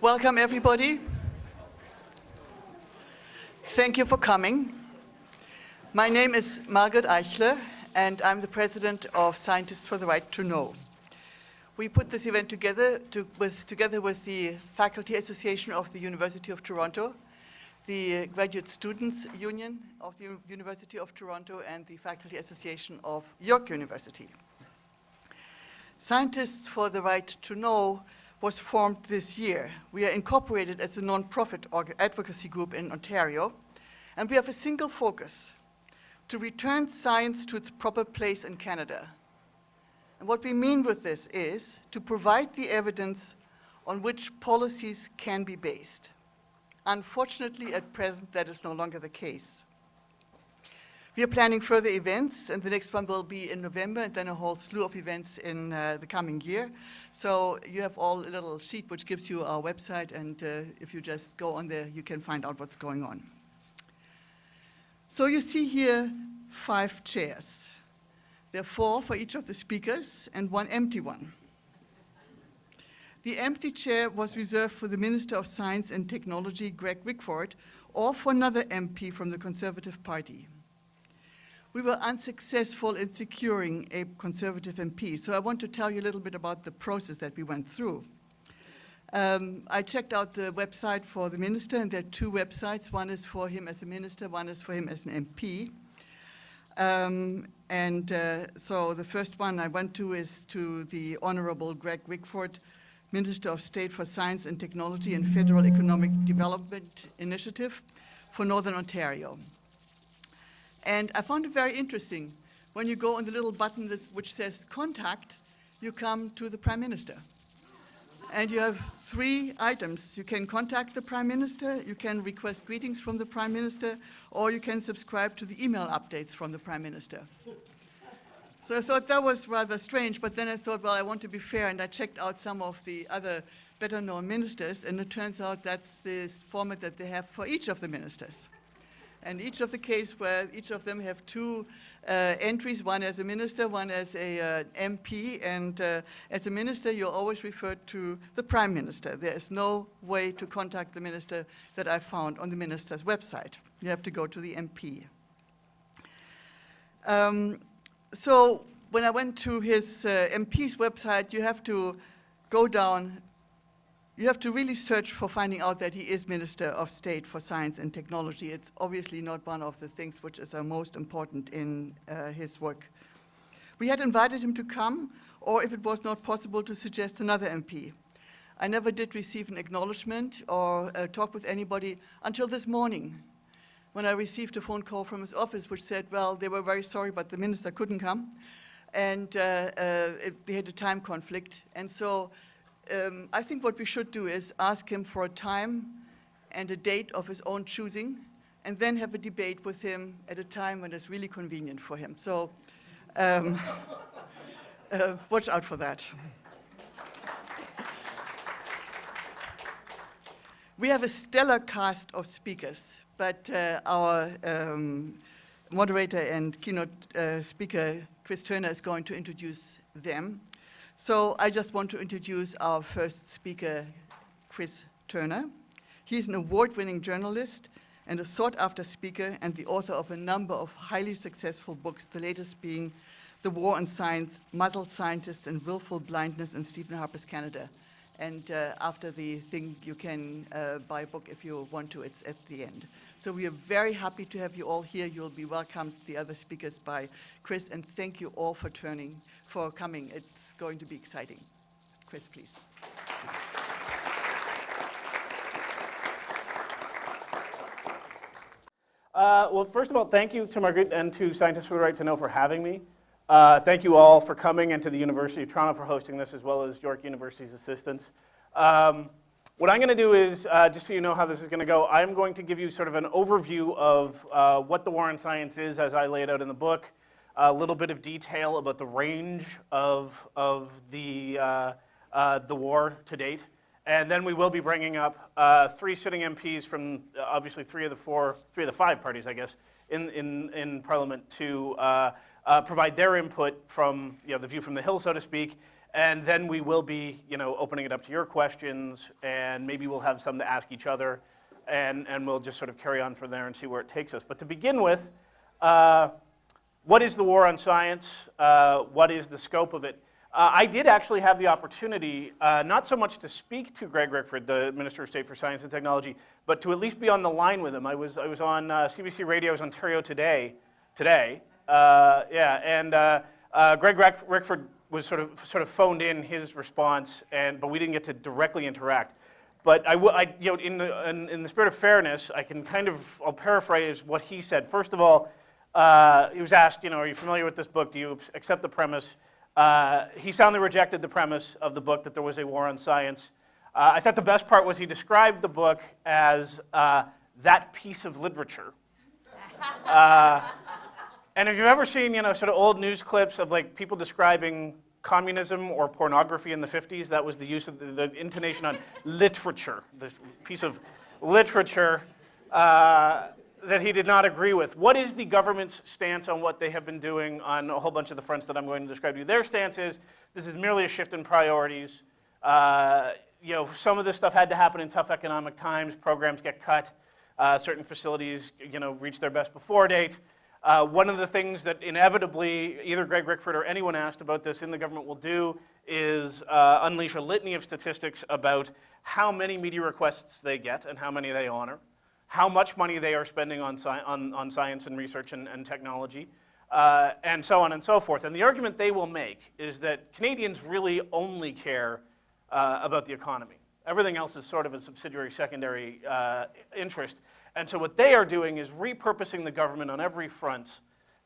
Welcome, everybody. Thank you for coming. My name is Margaret Eichler, and I'm the president of Scientists for the Right to Know. We put this event together with the Faculty Association of the University of Toronto, the Graduate Students Union of the University of Toronto, and the Faculty Association of York University. Scientists for the Right to Know was formed this year. We are incorporated as a non-profit advocacy group in Ontario, and we have a single focus: to return science to its proper place in Canada. And what we mean with this is to provide the evidence on which policies can be based. Unfortunately, at present, that is no longer the case. We are planning further events, and the next one will be in November, and then a whole slew of events in the coming year. So you have all a little sheet which gives you our website, and if you just go on there, you can find out what's going on. So you see here 5 chairs. There are 4 for each of the speakers and 1 empty one. The empty chair was reserved for the Minister of Science and Technology, Greg Wickford, or for another MP from the Conservative Party. We were unsuccessful in securing a Conservative MP, so I want to tell you a little bit about the process that we went through. I checked out the website for the minister, and there are 2 websites. One is for him as a minister, one is for him as an MP. So the first one I went to is to the Honorable Greg Wickford, Minister of State for Science and Technology and Federal Economic Development Initiative for Northern Ontario. And I found it very interesting. When you go on the little button which says contact, you come to the Prime Minister. And you have 3 items. You can contact the Prime Minister, you can request greetings from the Prime Minister, or you can subscribe to the email updates from the Prime Minister. So I thought that was rather strange, but then I thought, well, I want to be fair, and I checked out some of the other better-known ministers, and it turns out that's the format that they have for each of the ministers. And each of the case where each of them have 2 entries, one as a minister, one as a MP, and as a minister, you're always referred to the Prime Minister. There is no way to contact the minister that I found on the minister's website. You have to go to the MP. So when I went to his MP's website, you have to go down. You have to really search for finding out that he is Minister of State for Science and Technology. It's obviously not one of the things which is most important in his work. We had invited him to come, or if it was not possible, to suggest another MP. I never did receive an acknowledgement or talk with anybody until this morning, when I received a phone call from his office which said, well, they were very sorry, but the minister couldn't come, and they had a time conflict. And so I think what we should do is ask him for a time and a date of his own choosing, and then have a debate with him at a time when it's really convenient for him. So watch out for that. We have a stellar cast of speakers, but our moderator and keynote speaker, Chris Turner, is going to introduce them. So I just want to introduce our first speaker, Chris Turner. He's an award-winning journalist and a sought-after speaker and the author of a number of highly successful books, the latest being The War on Science, Muzzled Scientists and Willful, Blindness in Stephen Harper's Canada. And after the thing, you can buy a book if you want to. It's at the end. So we are very happy to have you all here. You'll be welcomed, the other speakers, by Chris, and thank you all for coming. It's going to be exciting. Chris, please. Well, first of all, thank you to Margaret and to Scientists for the Right to Know for having me. Thank you all for coming, and to the University of Toronto for hosting this, as well as York University's assistance. What I'm going to do is, just so you know how this is going to go, I'm going to give you sort of an overview of what the War on Science is, as I lay it out in the book, a little bit of detail about the range of the war to date, and then we will be bringing up 3 sitting MPs from obviously 3 of the 5 parties, I guess, in Parliament to provide their input from the view from the Hill, so to speak, And then we will be, opening it up to your questions, and maybe we'll have some to ask each other, and we'll just sort of carry on from there and see where it takes us. But to begin with, what is the war on science? What is the scope of it? I did actually have the opportunity, not so much to speak to Greg Rickford, the Minister of State for Science and Technology, but to at least be on the line with him. I was on CBC Radio's Ontario Today, Greg Rickford was sort of phoned in his response, but we didn't get to directly interact. But in the spirit of fairness, I'll paraphrase what he said. First of all, he was asked, are you familiar with this book? Do you accept the premise? He soundly rejected the premise of the book that there was a war on science. I thought the best part was he described the book as that piece of literature. And if you've ever seen, sort of old news clips of like people describing communism or pornography in the 50s, that was the use of the intonation on literature, this piece of literature that he did not agree with. What is the government's stance on what they have been doing on a whole bunch of the fronts that I'm going to describe to you? Their stance is this is merely a shift in priorities. Some of this stuff had to happen in tough economic times. Programs get cut. Certain facilities, reach their best before date. One of the things that inevitably either Greg Rickford or anyone asked about this in the government will do is unleash a litany of statistics about how many media requests they get and how many they honor, how much money they are spending on science and research and technology, and so on and so forth. And the argument they will make is that Canadians really only care about the economy. Everything else is sort of a subsidiary, secondary interest. And so what they are doing is repurposing the government on every front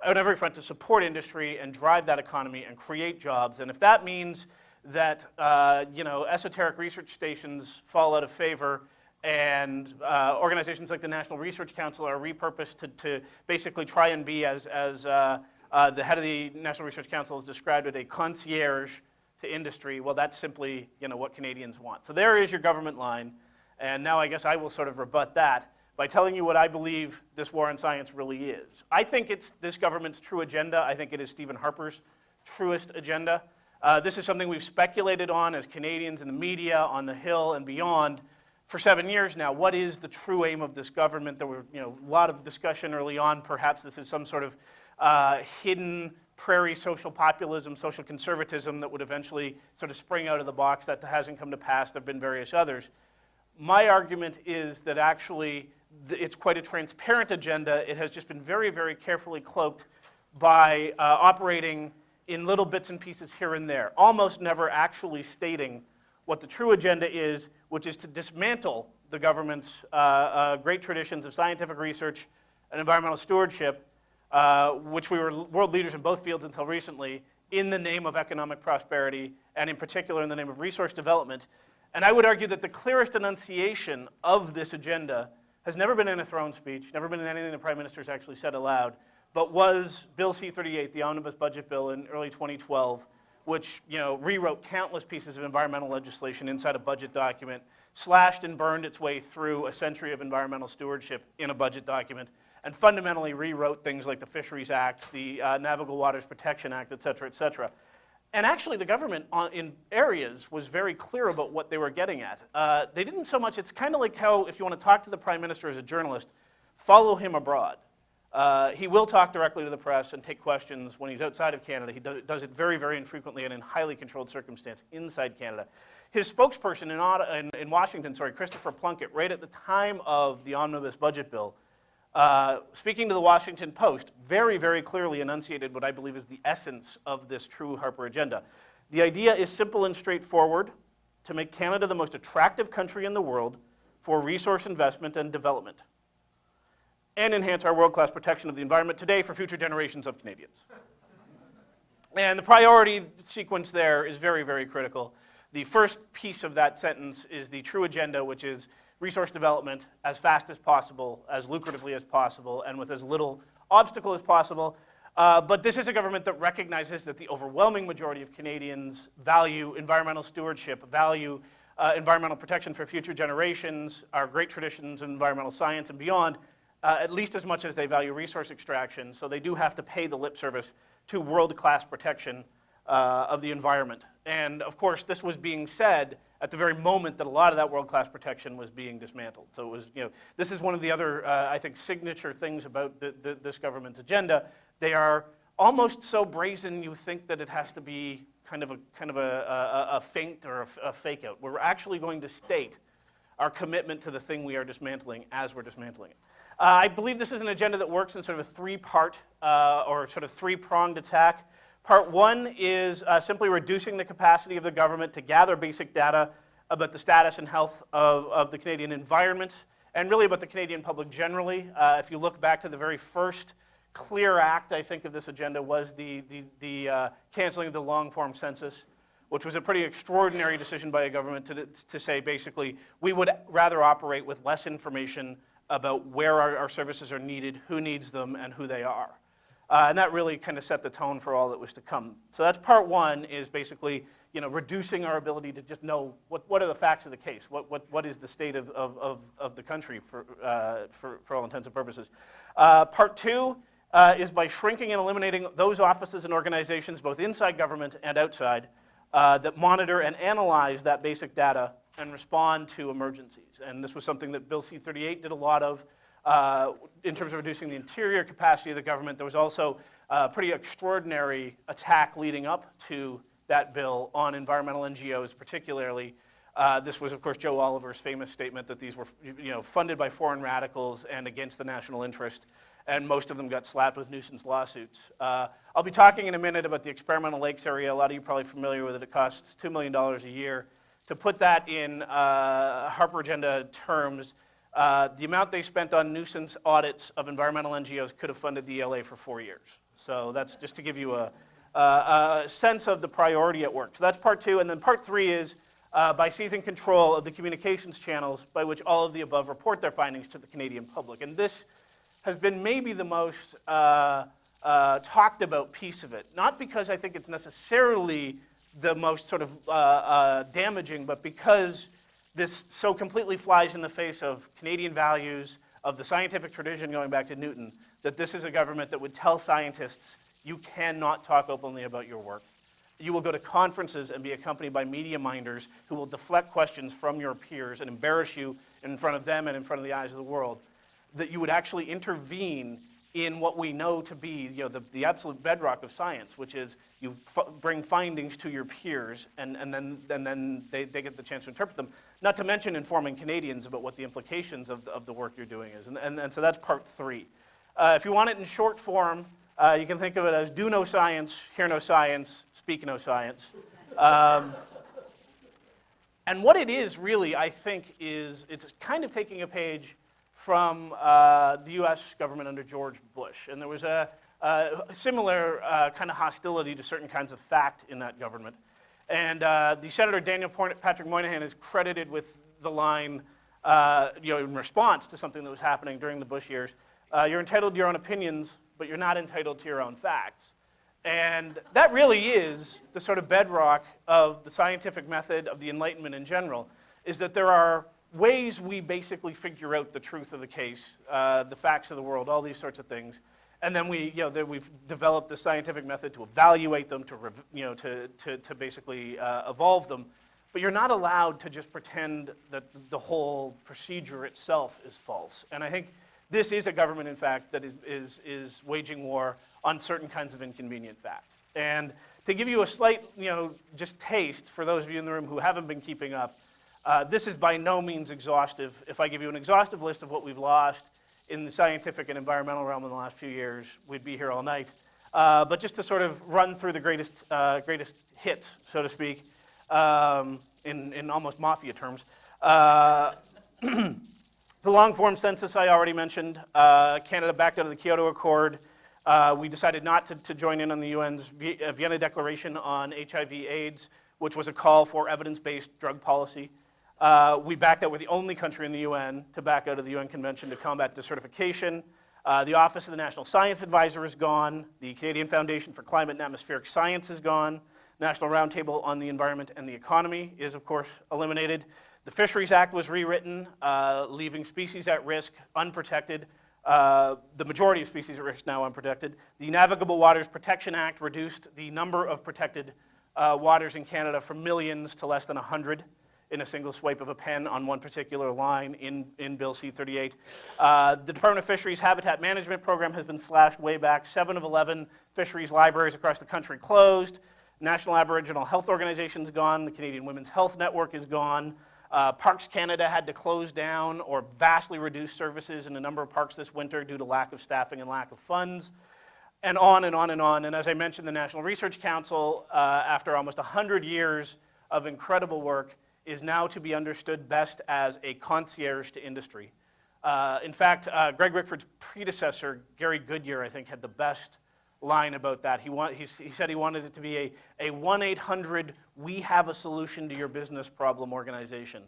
to support industry and drive that economy and create jobs. And if that means that esoteric research stations fall out of favor and organizations like the National Research Council are repurposed to basically try and be, as the head of the National Research Council has described it, a concierge to industry, well, that's simply what Canadians want. So there is your government line. And now I guess I will sort of rebut that by telling you what I believe this war on science really is. I think it's this government's true agenda. I think it is Stephen Harper's truest agenda. This is something we've speculated on as Canadians in the media, on the Hill, and beyond for 7 years now. What is the true aim of this government? There were a lot of discussion early on. Perhaps this is some sort of hidden prairie social populism, social conservatism that would eventually sort of spring out of the box. That hasn't come to pass. There have been various others. My argument is that actually it's quite a transparent agenda. It has just been very, very carefully cloaked by operating in little bits and pieces here and there, almost never actually stating what the true agenda is, which is to dismantle the government's great traditions of scientific research and environmental stewardship, which we were world leaders in both fields until recently, in the name of economic prosperity, and in particular in the name of resource development. And I would argue that the clearest enunciation of this agenda has never been in a throne speech, never been in anything the Prime Minister's actually said aloud, but was Bill C-38, the omnibus budget bill in early 2012, which rewrote countless pieces of environmental legislation inside a budget document, slashed and burned its way through a century of environmental stewardship in a budget document, and fundamentally rewrote things like the Fisheries Act, the Navigable Waters Protection Act, et cetera, et cetera. And actually, the government in areas was very clear about what they were getting at. They didn't so much, it's kind of like how, if you want to talk to the Prime Minister as a journalist, follow him abroad. He will talk directly to the press and take questions when he's outside of Canada. He does it very, very infrequently and in highly controlled circumstance inside Canada. His spokesperson in Washington, Christopher Plunkett, right at the time of the omnibus budget bill, speaking to the Washington Post, very, very clearly enunciated what I believe is the essence of this true Harper agenda. The idea is simple and straightforward: to make Canada the most attractive country in the world for resource investment and development, and enhance our world-class protection of the environment today for future generations of Canadians. And the priority sequence there is very, very critical. The first piece of that sentence is the true agenda, which is resource development as fast as possible, as lucratively as possible, and with as little obstacle as possible. But this is a government that recognizes that the overwhelming majority of Canadians value environmental stewardship, value environmental protection for future generations, our great traditions of environmental science and beyond, at least as much as they value resource extraction. So they do have to pay the lip service to world-class protection of the environment. And of course, this was being said at the very moment that a lot of that world-class protection was being dismantled. So it was, this is one of the other, I think, signature things about this government's agenda. They are almost so brazen you think that it has to be kind of a feint or a fake out. We're actually going to state our commitment to the thing we are dismantling as we're dismantling it. I believe this is an agenda that works in sort of a three-part or sort of three-pronged attack. Part one is simply reducing the capacity of the government to gather basic data about the status and health of the Canadian environment and really about the Canadian public generally. If you look back to the very first clear act, I think, of this agenda was the canceling of the long-form census, which was a pretty extraordinary decision by a government to say, basically, we would rather operate with less information about where our services are needed, who needs them, and who they are. And that really kind of set the tone for all that was to come. So that's part one, is basically reducing our ability to just know what are the facts of the case, what is the state of the country for all intents and purposes. Part two is by shrinking and eliminating those offices and organizations, both inside government and outside, that monitor and analyze that basic data and respond to emergencies. And this was something that Bill C-38 did a lot of. In terms of reducing the interior capacity of the government, there was also a pretty extraordinary attack leading up to that bill on environmental NGOs particularly. This was, of course, Joe Oliver's famous statement that these were funded by foreign radicals and against the national interest, and most of them got slapped with nuisance lawsuits. I'll be talking in a minute about the experimental lakes area. A lot of you are probably familiar with it. It costs $2 million a year. To put that in Harper Agenda terms, the amount they spent on nuisance audits of environmental NGOs could have funded the ELA for 4 years. So that's just to give you a sense of the priority at work. So that's part two. And then part three is by seizing control of the communications channels by which all of the above report their findings to the Canadian public. And this has been maybe the most talked about piece of it. Not because I think it's necessarily the most sort of damaging, but because this so completely flies in the face of Canadian values, of the scientific tradition going back to Newton, that this is a government that would tell scientists, you cannot talk openly about your work. You will go to conferences and be accompanied by media minders who will deflect questions from your peers and embarrass you in front of them and in front of the eyes of the world. That you would actually intervene in what we know to be the absolute bedrock of science, which is you bring findings to your peers and then they get the chance to interpret them. Not to mention informing Canadians about what the implications of the work you're doing is. And so that's part three. If you want it in short form, you can think of it as do no science, hear no science, speak no science. And what it is really, I think, is it's kind of taking a page from the U.S. government under George Bush. And there was a similar kind of hostility to certain kinds of fact in that government. And the Senator Daniel Patrick Moynihan is credited with the line, in response to something that was happening during the Bush years, you're entitled to your own opinions, but you're not entitled to your own facts. And that really is the sort of bedrock of the scientific method of the Enlightenment in general, is that there are ways we basically figure out the truth of the case, the facts of the world, all these sorts of things. And then we've developed the scientific method to evaluate them, to basically evolve them. But you're not allowed to just pretend that the whole procedure itself is false. And I think this is a government, in fact, that is waging war on certain kinds of inconvenient fact. And to give you a slight, just taste for those of you in the room who haven't been keeping up, this is by no means exhaustive. If I give you an exhaustive list of what we've lost in the scientific and environmental realm in the last few years, we'd be here all night. But just to sort of run through the greatest hits, so to speak, in almost mafia terms. The long-form census I already mentioned. Canada backed out of the Kyoto Accord. We decided not to join in on the UN's Vienna Declaration on HIV/AIDS, which was a call for evidence-based drug policy. We backed out. We're the only country in the UN to back out of the UN Convention to Combat Desertification. The Office of the National Science Advisor is gone. The Canadian Foundation for Climate and Atmospheric Science is gone. National Roundtable on the Environment and the Economy is, of course, eliminated. The Fisheries Act was rewritten, leaving species at risk, unprotected. The majority of species at risk now unprotected. The Navigable Waters Protection Act reduced the number of protected waters in Canada from millions to less than 100 in a single swipe of a pen on one particular line in Bill C-38. The Department of Fisheries Habitat Management Program has been slashed way back. 7 of 11 fisheries libraries across the country closed. National Aboriginal Health Organization's gone. The Canadian Women's Health Network is gone. Parks Canada had to close down or vastly reduce services in a number of parks this winter due to lack of staffing and lack of funds. And on and on and on. And as I mentioned, the National Research Council, after almost 100 years of incredible work, is now to be understood best as a concierge to industry. In fact, Greg Rickford's predecessor, Gary Goodyear, I think, had the best line about that. He said he wanted it to be a 1-800 we have a solution to your business problem organization,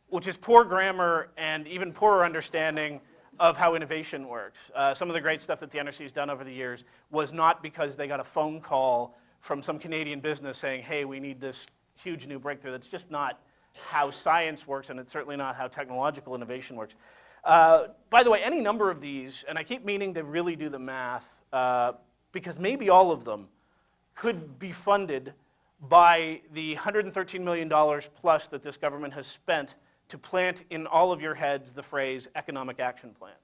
which is poor grammar and even poorer understanding of how innovation works. Some of the great stuff that the NRC has done over the years was not because they got a phone call from some Canadian business saying, hey, we need this huge new breakthrough. That's just not how science works, and it's certainly not how technological innovation works. By the way, any number of these, and I keep meaning to really do the math, because maybe all of them could be funded by the $113 million plus that this government has spent to plant in all of your heads the phrase economic action plan.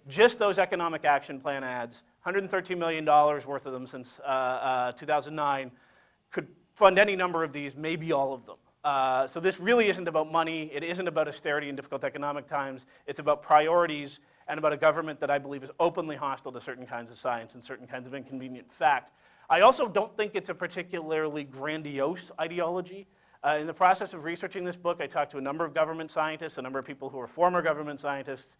Just those economic action plan ads, $113 million worth of them since 2009, could fund any number of these, maybe all of them. So this really isn't about money. It isn't about austerity in difficult economic times. It's about priorities and about a government that I believe is openly hostile to certain kinds of science and certain kinds of inconvenient fact. I also don't think it's a particularly grandiose ideology. In the process of researching this book, I talked to a number of government scientists, a number of people who are former government scientists.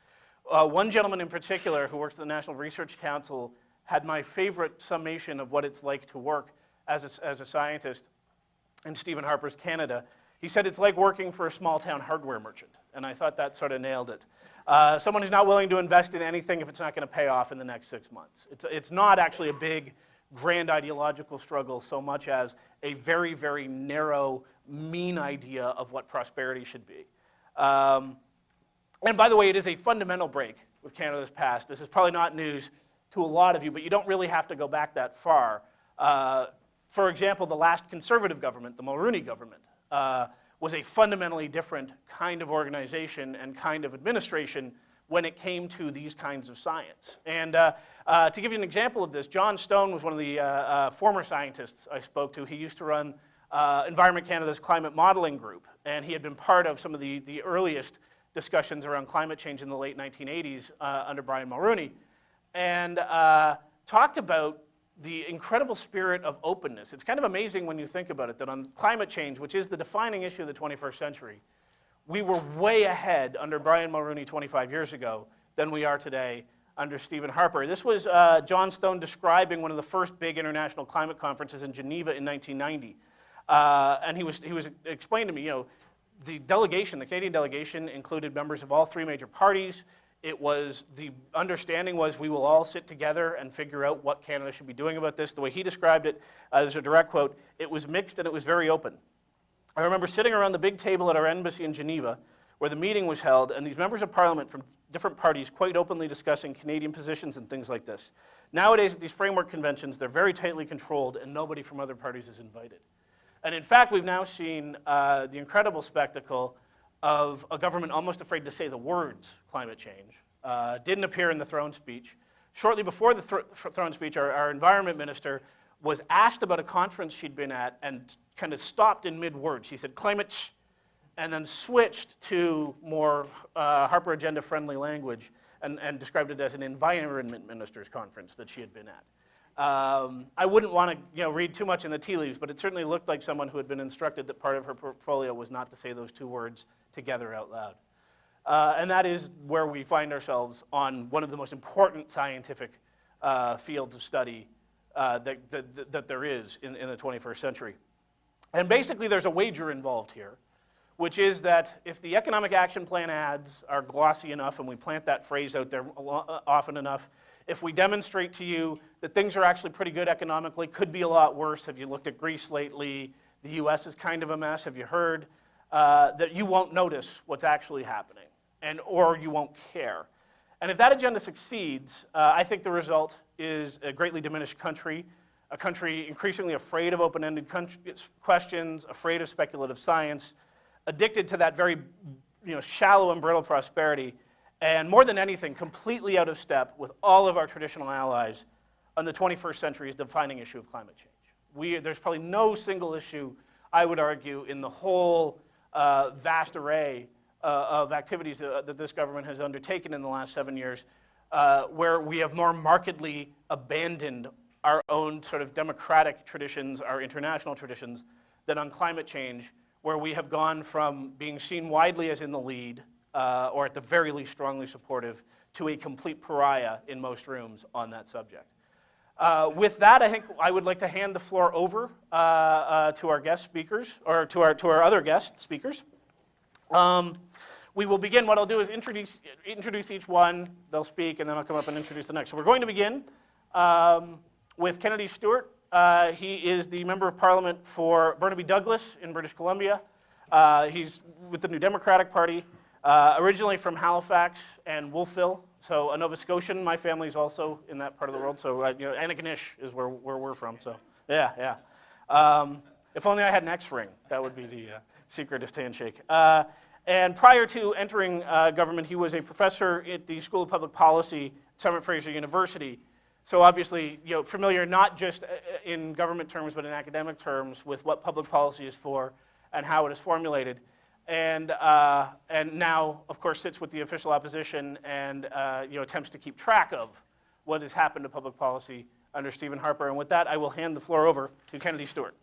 One gentleman in particular who works at the National Research Council had my favorite summation of what it's like to work as a scientist in Stephen Harper's Canada. He said it's like working for a small-town hardware merchant, and I thought that sort of nailed it. Someone who's not willing to invest in anything if it's not going to pay off in the next 6 months. It's not actually a big, grand ideological struggle so much as a very, very narrow, mean idea of what prosperity should be. And by the way, it is a fundamental break with Canada's past. This is probably not news to a lot of you, but you don't really have to go back that far. For example, the last Conservative government, the Mulroney government, was a fundamentally different kind of organization and kind of administration when it came to these kinds of science. And to give you an example of this, John Stone was one of the former scientists I spoke to. He used to run Environment Canada's climate modeling group, and he had been part of some of the earliest discussions around climate change in the late 1980s under Brian Mulroney, and talked about the incredible spirit of openness. It's kind of amazing when you think about it, that on climate change, which is the defining issue of the 21st century, we were way ahead under Brian Mulroney 25 years ago than we are today under Stephen Harper. This was John Stone describing one of the first big international climate conferences in Geneva in 1990. And he was explaining to me, the delegation, the Canadian delegation, included members of all 3 major parties. The understanding was we will all sit together and figure out what Canada should be doing about this. The way he described it, there's a direct quote, it was mixed and it was very open. I remember sitting around the big table at our embassy in Geneva where the meeting was held, and these members of parliament from different parties quite openly discussing Canadian positions and things like this. Nowadays at these framework conventions, they're very tightly controlled and nobody from other parties is invited. And in fact, we've now seen the incredible spectacle of a government almost afraid to say the words climate change. Didn't appear in the throne speech. Shortly before the throne speech, our environment minister was asked about a conference she'd been at and kind of stopped in mid-word. She said, climate, and then switched to more Harper agenda-friendly language and described it as an environment minister's conference that she had been at. I wouldn't want to read too much in the tea leaves, but it certainly looked like someone who had been instructed that part of her portfolio was not to say those 2 words together out loud. And that is where we find ourselves on one of the most important scientific fields of study that there is in the 21st century. And basically there's a wager involved here, which is that if the economic action plan ads are glossy enough and we plant that phrase out there often enough, if we demonstrate to you that things are actually pretty good economically, could be a lot worse. Have you looked at Greece lately? The US is kind of a mess. Have you heard? That you won't notice what's actually happening, or you won't care. And if that agenda succeeds, I think the result is a greatly diminished country, a country increasingly afraid of open-ended questions, afraid of speculative science, addicted to that very shallow and brittle prosperity, and more than anything, completely out of step with all of our traditional allies on the 21st century's defining issue of climate change. There's probably no single issue, I would argue, in the whole vast array of activities that this government has undertaken in the last 7 years where we have more markedly abandoned our own sort of democratic traditions, our international traditions, than on climate change, where we have gone from being seen widely as in the lead, or at the very least strongly supportive, to a complete pariah in most rooms on that subject. With that, I think I would like to hand the floor over to our guest speakers, or to our other guest speakers. We will begin. What I'll do is introduce each one, they'll speak, and then I'll come up and introduce the next. So we're going to begin with Kennedy Stuart. He is the Member of Parliament for Burnaby Douglas in British Columbia. He's with the New Democratic Party, originally from Halifax and Wolfville, so a Nova Scotian. My family's also in that part of the world, so Antigonish is where we're from, so yeah. If only I had an X-ring, that would be the secret handshake. And prior to entering government, he was a professor at the School of Public Policy at Simon Fraser University. So obviously, familiar not just in government terms, but in academic terms with what public policy is for and how it is formulated. And now, of course, sits with the official opposition and attempts to keep track of what has happened to public policy under Stephen Harper. And with that, I will hand the floor over to Kennedy Stuart.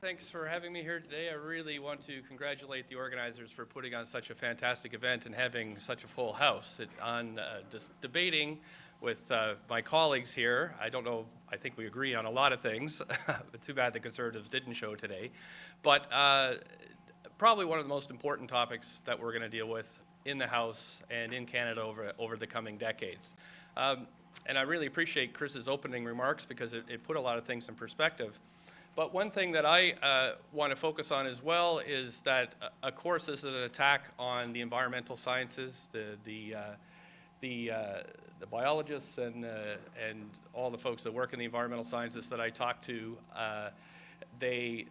Thanks for having me here today. I really want to congratulate the organizers for putting on such a fantastic event and having such a full house. Debating with my colleagues here, I think we agree on a lot of things, but too bad the Conservatives didn't show today. But probably one of the most important topics that we're going to deal with in the House and in Canada over the coming decades. And I really appreciate Chris's opening remarks because it put a lot of things in perspective. But one thing that I want to focus on as well is that, of course, this is an attack on the environmental sciences, the biologists and all the folks that work in the environmental sciences that I talk to. They're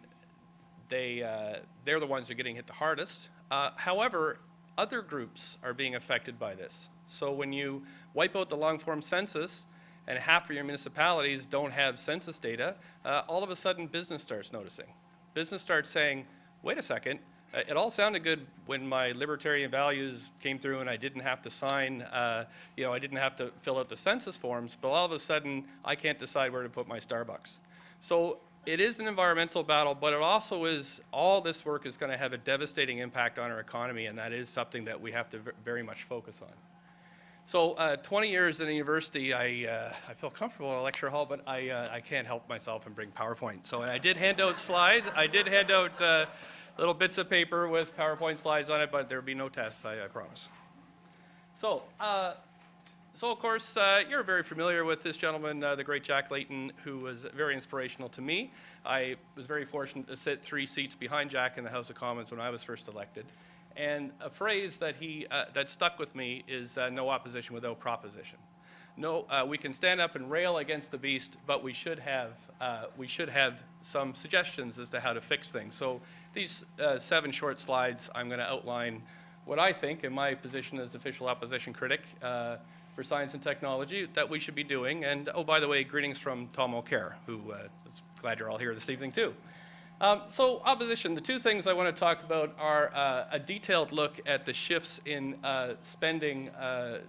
the ones who are getting hit the hardest. However, other groups are being affected by this. So when you wipe out the long-form census, and half of your municipalities don't have census data, all of a sudden business starts noticing. Business starts saying, wait a second, it all sounded good when my libertarian values came through and I didn't have to sign, I didn't have to fill out the census forms, but all of a sudden I can't decide where to put my Starbucks. So it is an environmental battle, but it also is, all this work is going to have a devastating impact on our economy, and that is something that we have to very much focus on. So 20 years in a university, I feel comfortable in a lecture hall, but I can't help myself and bring PowerPoint. So I did hand out slides. I did hand out little bits of paper with PowerPoint slides on it, but there will be no tests, I promise. So of course, you're very familiar with this gentleman, the great Jack Layton, who was very inspirational to me. I was very fortunate to sit 3 seats behind Jack in the House of Commons when I was first elected. And a phrase that that stuck with me is no opposition without proposition. No, we can stand up and rail against the beast, but we should have some suggestions as to how to fix things. So these 7 short slides, I'm going to outline what I think, in my position as official opposition critic for science and technology, that we should be doing. And oh, by the way, greetings from Tom Mulcair, who is glad you're all here this evening too. So opposition, the 2 things I want to talk about are a detailed look at the shifts in spending,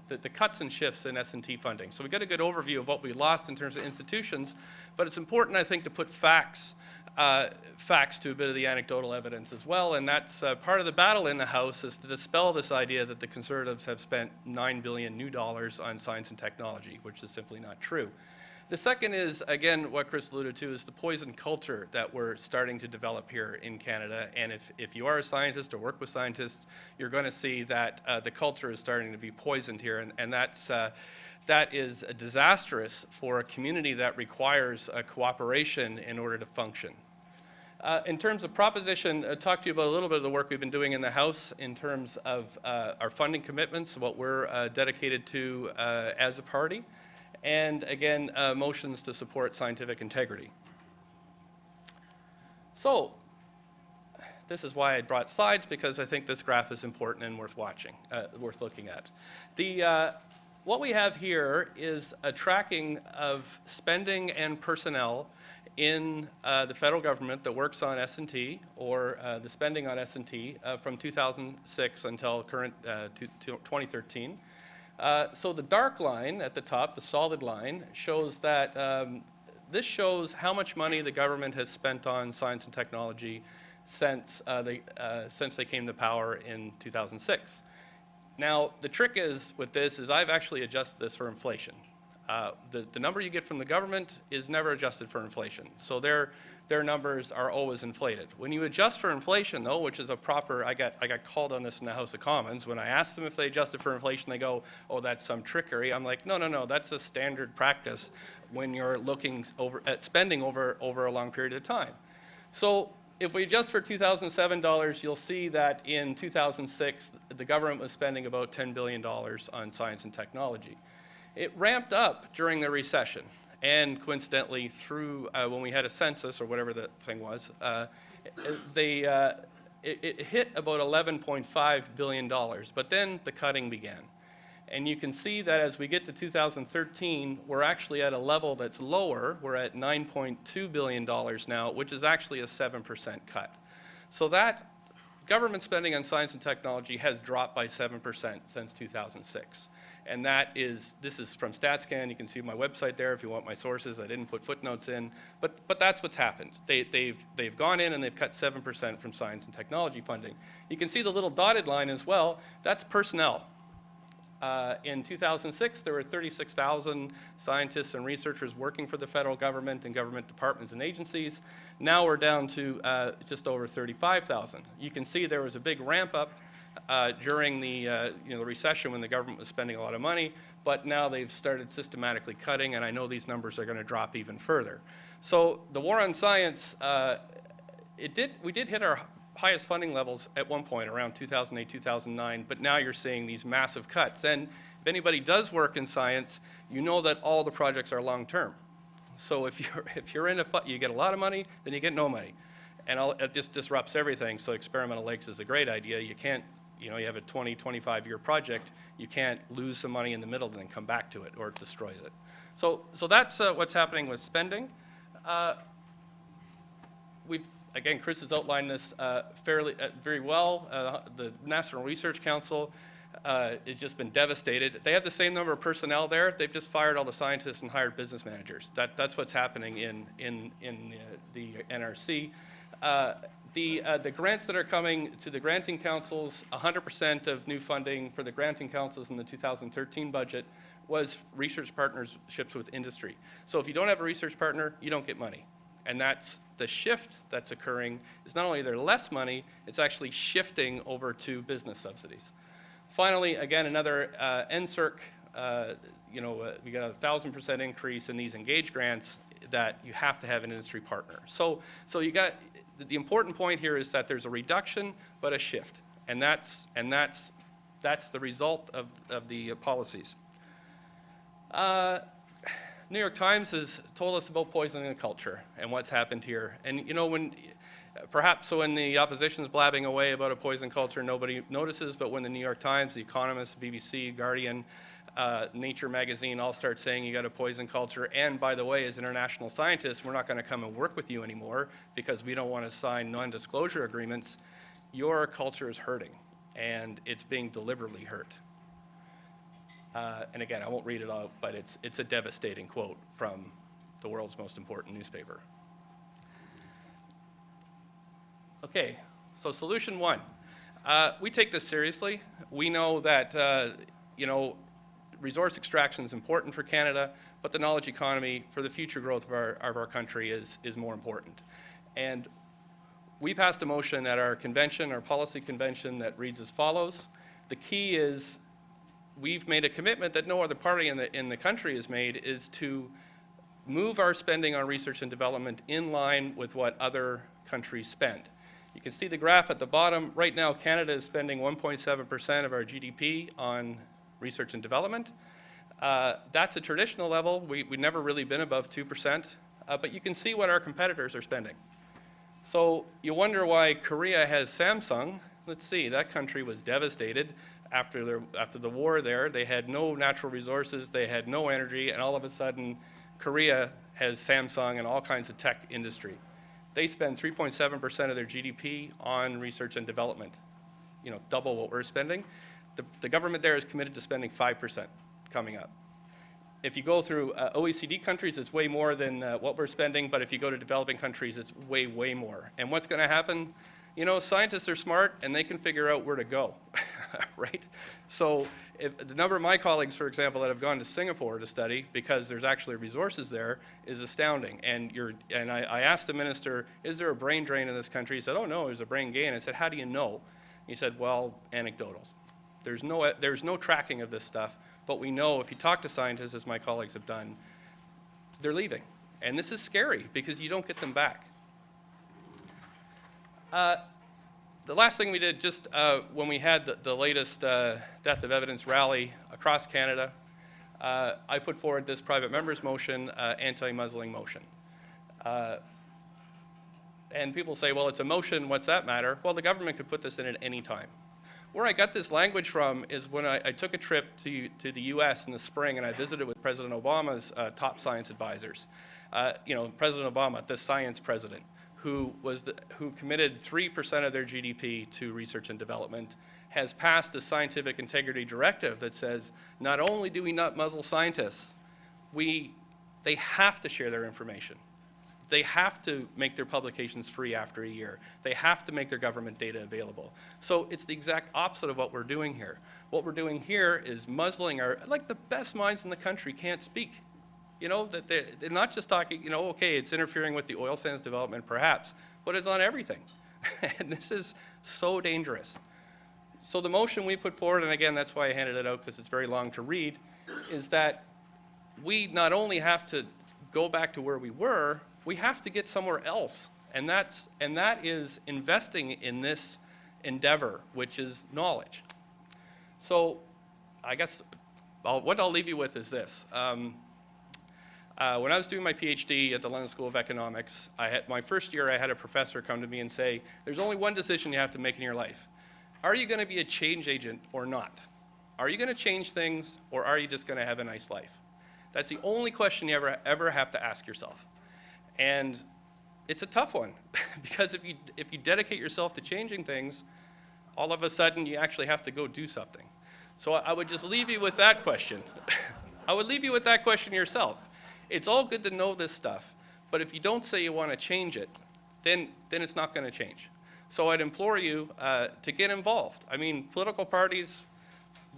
the cuts and shifts in S&T funding. So we got a good overview of what we lost in terms of institutions, but it's important, I think, to put facts to a bit of the anecdotal evidence as well, and that's part of the battle in the House is to dispel this idea that the Conservatives have spent $9 billion new dollars on science and technology, which is simply not true. The second is, again, what Chris alluded to, is the poison culture that we're starting to develop here in Canada. And if you are a scientist or work with scientists, you're going to see that the culture is starting to be poisoned here. And that is disastrous for a community that requires cooperation in order to function. In terms of proposition, talk to you about a little bit of the work we've been doing in the House in terms of our funding commitments, what we're dedicated to as a party, and again, motions to support scientific integrity. So, this is why I brought slides, because I think this graph is important and worth watching, worth looking at. What we have here is a tracking of spending and personnel in the federal government that works on S&T, or the spending on S&T from 2006 until current 2013. So the dark line at the top, the solid line, shows that this shows how much money the government has spent on science and technology since they came to power in 2006. Now, the trick is with this is I've actually adjusted this for inflation. The number you get from the government is never adjusted for inflation. So their numbers are always inflated. When you adjust for inflation, though, which is a proper, I got called on this in the House of Commons. When I asked them if they adjusted for inflation, they go, oh, that's some trickery. I'm like, no, that's a standard practice when you're looking at spending over a long period of time. So if we adjust for 2007 dollars, you'll see that in 2006, the government was spending about $10 billion on science and technology. It ramped up during the recession, and coincidentally, through when we had a census, or whatever the thing was, it hit about $11.5 billion, but then the cutting began. And you can see that as we get to 2013, we're actually at a level that's lower. We're at $9.2 billion now, which is actually a 7% cut. So that government spending on science and technology has dropped by 7% since 2006. And this is from StatsCan. You can see my website there if you want my sources. I didn't put footnotes in, but that's what's happened. They've gone in and they've cut 7% from science and technology funding. You can see the little dotted line as well. That's personnel. In 2006, there were 36,000 scientists and researchers working for the federal government and government departments and agencies. Now we're down to just over 35,000. You can see there was a big ramp up during the recession when the government was spending a lot of money, but now they've started systematically cutting, and I know these numbers are going to drop even further. So the war on science, we did hit our highest funding levels at one point around 2008, 2009, but now you're seeing these massive cuts. And if anybody does work in science, you know that all the projects are long-term. So if you're in you get a lot of money, then you get no money. And it just disrupts everything. So experimental lakes is a great idea. You can't, you have a 20, 25-year project, you can't lose some money in the middle and then come back to it, or it destroys it. So that's what's happening with spending. Again, Chris has outlined this very well. The National Research Council has just been devastated. They have the same number of personnel there. They've just fired all the scientists and hired business managers. That's what's happening in the NRC. The grants that are coming to the granting councils, 100% of new funding for the granting councils in the 2013 budget was research partnerships with industry. So if you don't have a research partner, you don't get money. And that's the shift that's occurring. Is not only there less money, it's actually shifting over to business subsidies. Finally, again, another NSERC, we got a 1,000% increase in these engaged grants that you have to have an industry partner. So you got, the important point here is that there's a reduction, but a shift. And that's the result of the policies. New York Times has told us about poisoning the culture and what's happened here. And when the opposition is blabbing away about a poison culture, nobody notices, but when the New York Times, The Economist, BBC, Guardian, Nature magazine all start saying you got a poison culture, and by the way, as international scientists, we're not going to come and work with you anymore because we don't want to sign non-disclosure agreements, your culture is hurting, and it's being deliberately hurt. And again, I won't read it all, but it's a devastating quote from the world's most important newspaper. Okay, so solution one. We take this seriously. We know that, resource extraction is important for Canada, but the knowledge economy for the future growth of our country is more important. And we passed a motion at our convention, our policy convention, that reads as follows. The key is we've made a commitment that no other party in the country has made, is to move our spending on research and development in line with what other countries spend. You can see the graph at the bottom. Right now, Canada is spending 1.7% of our GDP on research and development. That's a traditional level. We've never really been above 2%, but you can see what our competitors are spending. So you wonder why Korea has Samsung. Let's see, that country was devastated after the war there. They had no natural resources, they had no energy, and all of a sudden, Korea has Samsung and all kinds of tech industry. They spend 3.7% of their GDP on research and development, double what we're spending. The government there is committed to spending 5% coming up. If you go through OECD countries, it's way more than what we're spending, but if you go to developing countries, it's way, way more. And what's going to happen? Scientists are smart and they can figure out where to go, right? So if the number of my colleagues, for example, that have gone to Singapore to study because there's actually resources there is astounding. And I asked the minister, is there a brain drain in this country? He said, oh no, there's a brain gain. I said, how do you know? He said, well, anecdotal. There's no tracking of this stuff, but we know if you talk to scientists, as my colleagues have done, they're leaving. And this is scary because you don't get them back. The last thing we did just when we had the latest death of evidence rally across Canada, I put forward this private members motion, anti-muzzling motion. And people say, well, it's a motion, what's that matter? Well, the government could put this in at any time. Where I got this language from is when I took a trip to the US in the spring and I visited with President Obama's top science advisors. President Obama, the science president, who committed 3% of their GDP to research and development, has passed a scientific integrity directive that says not only do we not muzzle scientists, they have to share their information. They have to make their publications free after a year. They have to make their government data available. So it's the exact opposite of what we're doing here. What we're doing here is muzzling the best minds in the country can't speak. That they're not just talking, okay, it's interfering with the oil sands development perhaps, but it's on everything. And this is so dangerous. So the motion we put forward, and again, that's why I handed it out because it's very long to read, is that we not only have to go back to where we were, we have to get somewhere else. And that is investing in this endeavor, which is knowledge. So I guess what I'll leave you with is this. When I was doing my PhD at the London School of Economics, my first year I had a professor come to me and say, there's only one decision you have to make in your life. Are you going to be a change agent or not? Are you going to change things or are you just going to have a nice life? That's the only question you ever have to ask yourself. And it's a tough one because if you dedicate yourself to changing things, all of a sudden you actually have to go do something. So I would just leave you with that question. I would leave you with that question yourself. It's all good to know this stuff, but if you don't say you want to change it, then it's not going to change. So I'd implore you to get involved. I mean, political parties,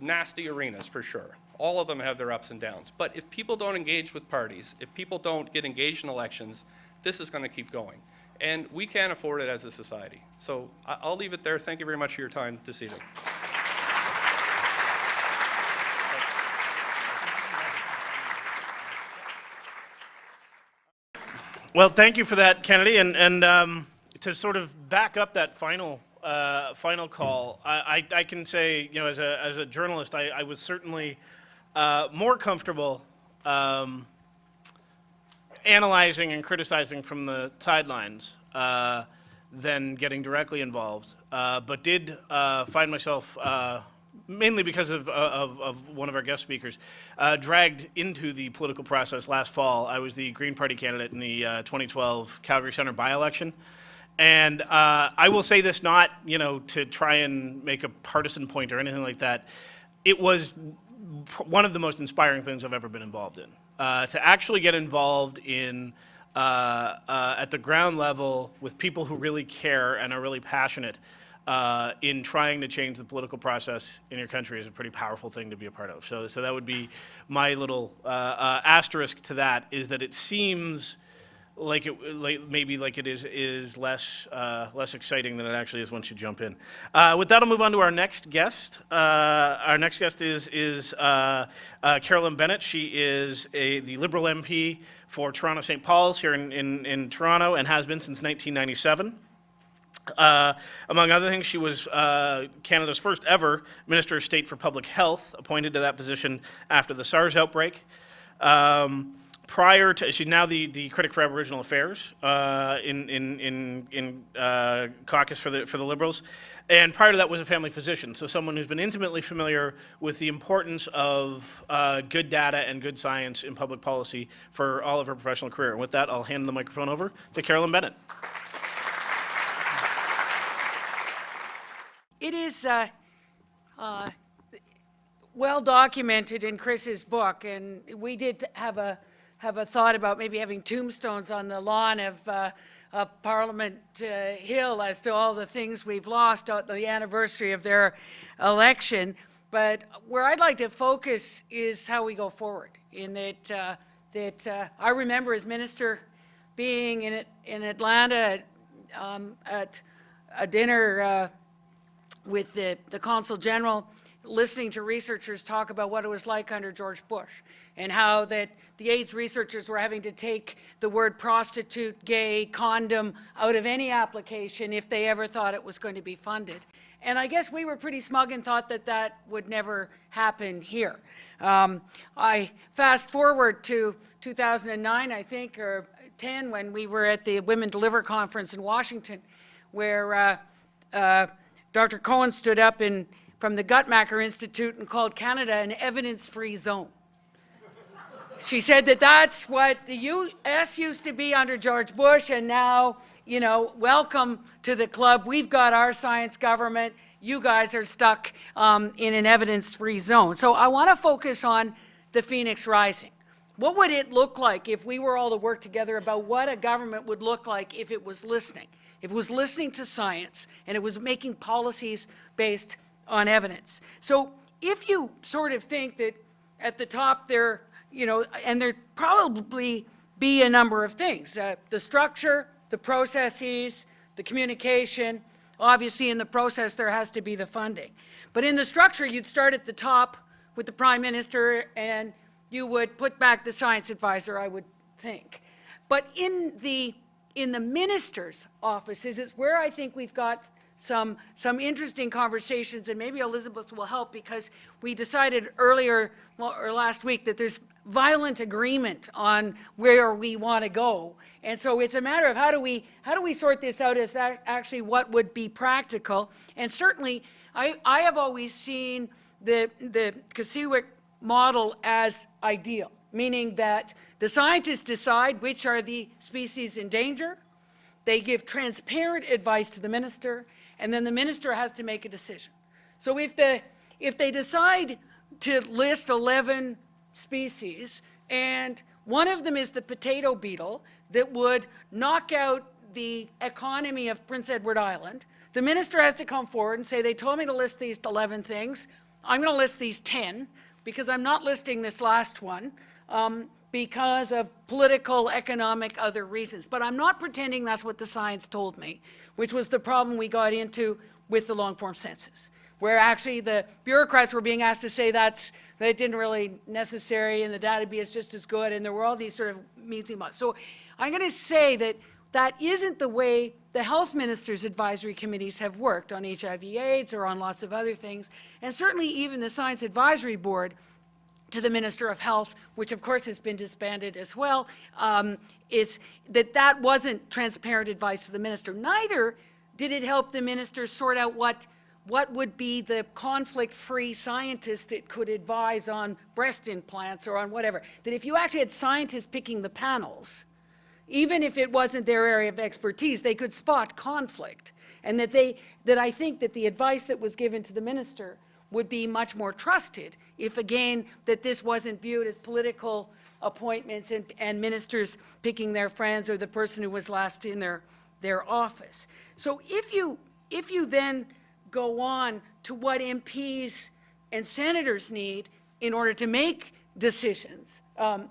nasty arenas for sure. All of them have their ups and downs. But if people don't engage with parties, if people don't get engaged in elections, this is going to keep going. And we can't afford it as a society. So I'll leave it there. Thank you very much for your time this evening. Well, thank you for that, Kennedy. And to sort of back up that final call, I can say, as a journalist, I was certainly more comfortable analyzing and criticizing from the sidelines than getting directly involved, but did find myself, mainly because of one of our guest speakers, dragged into the political process last fall. I was the Green Party candidate in the 2012 Calgary Centre by-election. And I will say this not, to try and make a partisan point or anything like that. It was one of the most inspiring things I've ever been involved in. To actually get involved in, at the ground level with people who really care and are really passionate in trying to change the political process in your country is a pretty powerful thing to be a part of. So that would be my little asterisk to that, is that it seems maybe like it is less exciting than it actually is once you jump in. With that, I'll move on to our next guest. Our next guest is Carolyn Bennett. She is the Liberal MP for Toronto St. Paul's here in Toronto and has been since 1997. Among other things, she was Canada's first ever Minister of State for Public Health, appointed to that position after the SARS outbreak. Prior to, she's now the Critic for Aboriginal Affairs in caucus for the Liberals, and prior to that was a family physician, so someone who's been intimately familiar with the importance of good data and good science in public policy for all of her professional career. And with that, I'll hand the microphone over to Carolyn Bennett. It is well documented in Chris's book, and we did have a thought about maybe having tombstones on the lawn of Parliament Hill as to all the things we've lost at the anniversary of their election. But where I'd like to focus is how we go forward. In that, I remember as minister being in Atlanta at a dinner with the Consul General, listening to researchers talk about what it was like under George Bush and how that the AIDS researchers were having to take the word prostitute, gay, condom out of any application if they ever thought it was going to be funded. And I guess we were pretty smug and thought that that would never happen here. I fast forward to 2009, I think, or 10, when we were at the Women Deliver Conference in Washington, where Dr. Cohen stood up from the Guttmacher Institute and called Canada an evidence-free zone. She said that that's what the U.S. used to be under George Bush, and now, you know, welcome to the club. We've got our science government. You guys are stuck in an evidence-free zone. So I want to focus on the Phoenix Rising. What would it look like if we were all to work together about what a government would look like if it was listening? If it was listening to science and it was making policies based on evidence. So if you sort of think that at the top there, you know, and there'd probably be a number of things, the structure, the processes, the communication, obviously in the process there has to be the funding. But in the structure, you'd start at the top with the Prime Minister and you would put back the science advisor, I would think. But in the minister's offices is where I think we've got some interesting conversations, and maybe Elizabeth will help, because we decided earlier, or last week, that there's violent agreement on where we want to go. And so it's a matter of how do we sort this out as actually what would be practical. And certainly, I have always seen the Kasiwik model as ideal, meaning that the scientists decide which are the species in danger. They give transparent advice to the minister, and then the minister has to make a decision. So if they decide to list 11 species, and one of them is the potato beetle that would knock out the economy of Prince Edward Island, the minister has to come forward and say, they told me to list these 11 things. I'm going to list these 10 because I'm not listing this last one because of political, economic, other reasons. But I'm not pretending that's what the science told me, which was the problem we got into with the long-form census, where actually the bureaucrats were being asked to say that didn't really necessary and the database is just as good, and there were all these sort of means and months. So I'm going to say that isn't the way the health ministers' advisory committees have worked on HIV/AIDS or on lots of other things, and certainly even the Science Advisory Board to the Minister of Health, which of course has been disbanded as well, is that wasn't transparent advice to the minister. Neither did it help the minister sort out what would be the conflict-free scientists that could advise on breast implants or on whatever. That if you actually had scientists picking the panels, even if it wasn't their area of expertise, they could spot conflict. And that I think that the advice that was given to the minister would be much more trusted if, again, that this wasn't viewed as political appointments and ministers picking their friends or the person who was last in their office. So if you then go on to what MPs and senators need in order to make decisions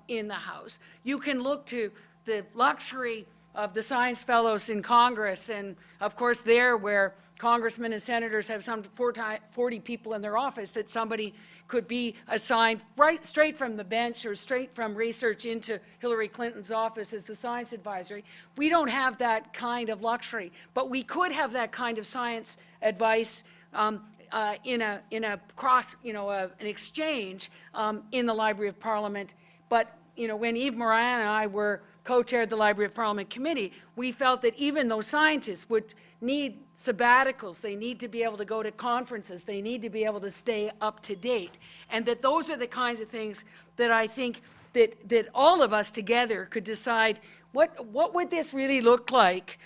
in the House, you can look to the luxury of the science fellows in Congress, and of course there where congressmen and senators have some 40 people in their office, that somebody could be assigned right straight from the bench or straight from research into Hillary Clinton's office as the science advisory. We don't have that kind of luxury, but we could have that kind of science advice in a cross, an exchange in the Library of Parliament. But when Yves Morin and I were co-chaired the Library of Parliament Committee, we felt that even those scientists would need sabbaticals, they need to be able to go to conferences, they need to be able to stay up to date, and that those are the kinds of things that I think that all of us together could decide, what would this really look like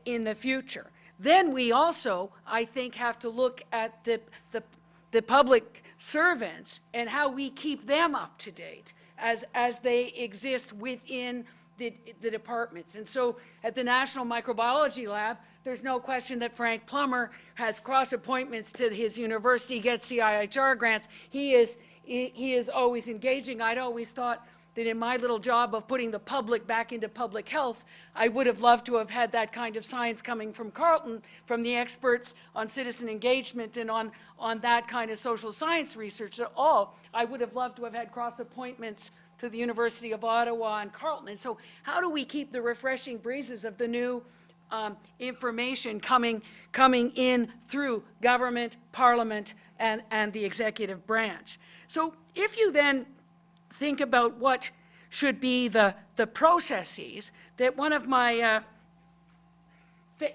in the future? Then we also, I think, have to look at the public servants and how we keep them up to date as they exist within the departments. And so at the National Microbiology Lab, there's no question that Frank Plummer has cross appointments to his university, gets CIHR grants. He is always engaging. I'd always thought that in my little job of putting the public back into public health, I would have loved to have had that kind of science coming from Carleton, from the experts on citizen engagement and on that kind of social science research at all. I would have loved to have had cross appointments to the University of Ottawa and Carleton. And so how do we keep the refreshing breezes of the new information coming in through government, parliament, and the executive branch? So if you then think about what should be the processes, that one of my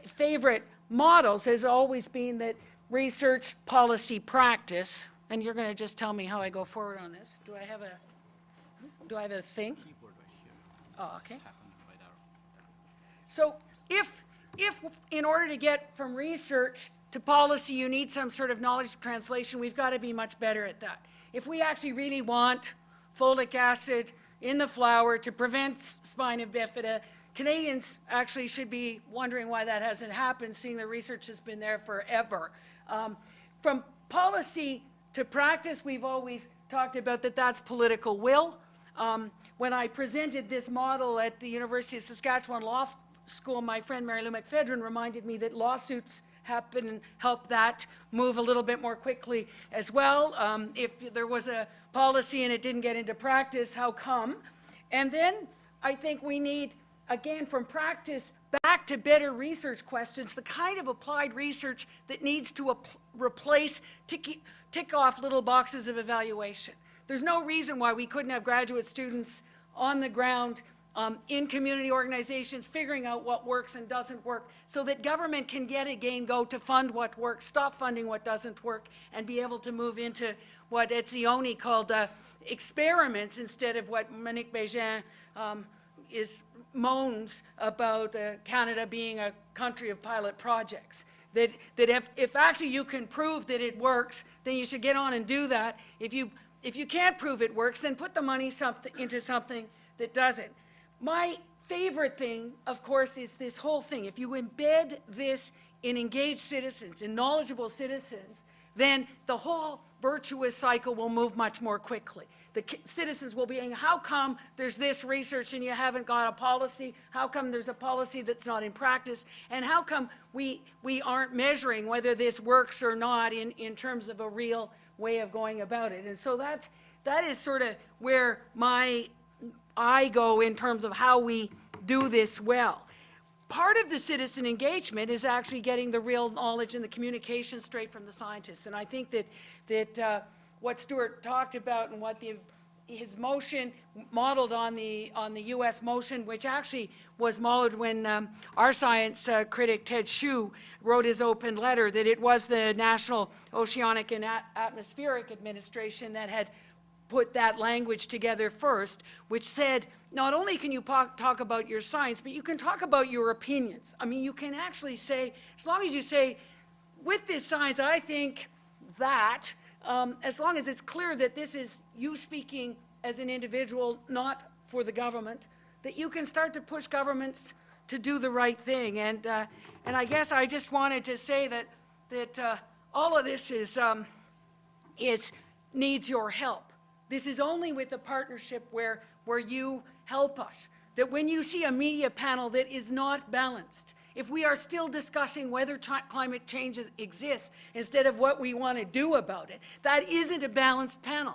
favorite models has always been that research, policy, practice, and you're going to just tell me how I go forward on this. Do I have a thing? Oh, okay. So if in order to get from research to policy, you need some sort of knowledge translation, we've got to be much better at that. If we actually really want folic acid in the flour to prevent spina bifida, Canadians actually should be wondering why that hasn't happened, seeing the research has been there forever. From policy to practice, we've always talked about that's political will. When I presented this model at the University of Saskatchewan Law School, my friend Mary Lou McPhedran reminded me that lawsuits happen and help that move a little bit more quickly as well. If there was a policy and it didn't get into practice, how come? And then I think we need, again, from practice back to better research questions, the kind of applied research that needs to replace tick off little boxes of evaluation. There's no reason why we couldn't have graduate students on the ground in community organizations figuring out what works and doesn't work, so that government can go to fund what works, stop funding what doesn't work, and be able to move into what Etzioni called experiments instead of what Monique Bégin moans about Canada being a country of pilot projects. That if actually you can prove that it works, then you should get on and do that. If you can't prove it works, then put the money into something that doesn't. My favorite thing, of course, is this whole thing. If you embed this in engaged citizens, in knowledgeable citizens, then the whole virtuous cycle will move much more quickly. The citizens will be saying, how come there's this research and you haven't got a policy? How come there's a policy that's not in practice? And how come we aren't measuring whether this works or not in terms of a real way of going about it? And so that is sort of where I go in terms of how we do this well. Part of the citizen engagement is actually getting the real knowledge and the communication straight from the scientists. And I think that what Stuart talked about and what his motion modeled on the U.S. motion, which actually was modeled when our science critic Ted Hsu wrote his open letter, that it was the National Oceanic and Atmospheric Administration that had put that language together first, which said, not only can you talk about your science, but you can talk about your opinions. I mean, you can actually say, as long as you say, with this science, I think that, as long as it's clear that this is you speaking as an individual, not for the government, that you can start to push governments to do the right thing. And I guess I just wanted to say that all of this needs your help. This is only with a partnership where you help us. That when you see a media panel that is not balanced, if we are still discussing whether climate change exists instead of what we want to do about it, that isn't a balanced panel.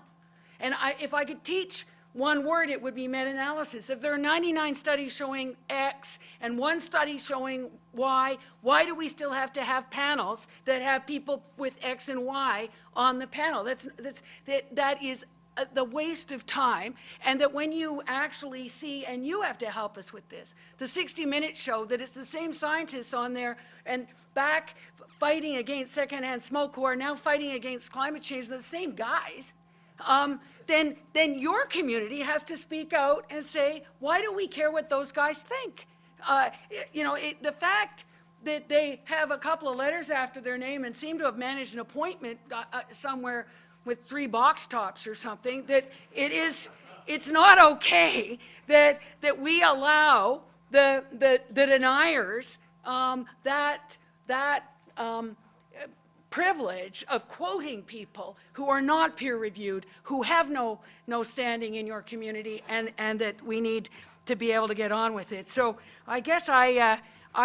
And if I could teach one word, it would be meta-analysis. If there are 99 studies showing X and one study showing Y, why do we still have to have panels that have people with X and Y on the panel? That is the waste of time, and that when you actually see, and you have to help us with this, the 60 Minutes show that it's the same scientists on there and back fighting against secondhand smoke who are now fighting against climate change, the same guys, then your community has to speak out and say, why do we care what those guys think? The fact that they have a couple of letters after their name and seem to have managed an appointment somewhere with 3 box tops or something, that it's not okay that we allow the deniers that privilege of quoting people who are not peer-reviewed, who have no standing in your community, and that we need to be able to get on with it. So I guess I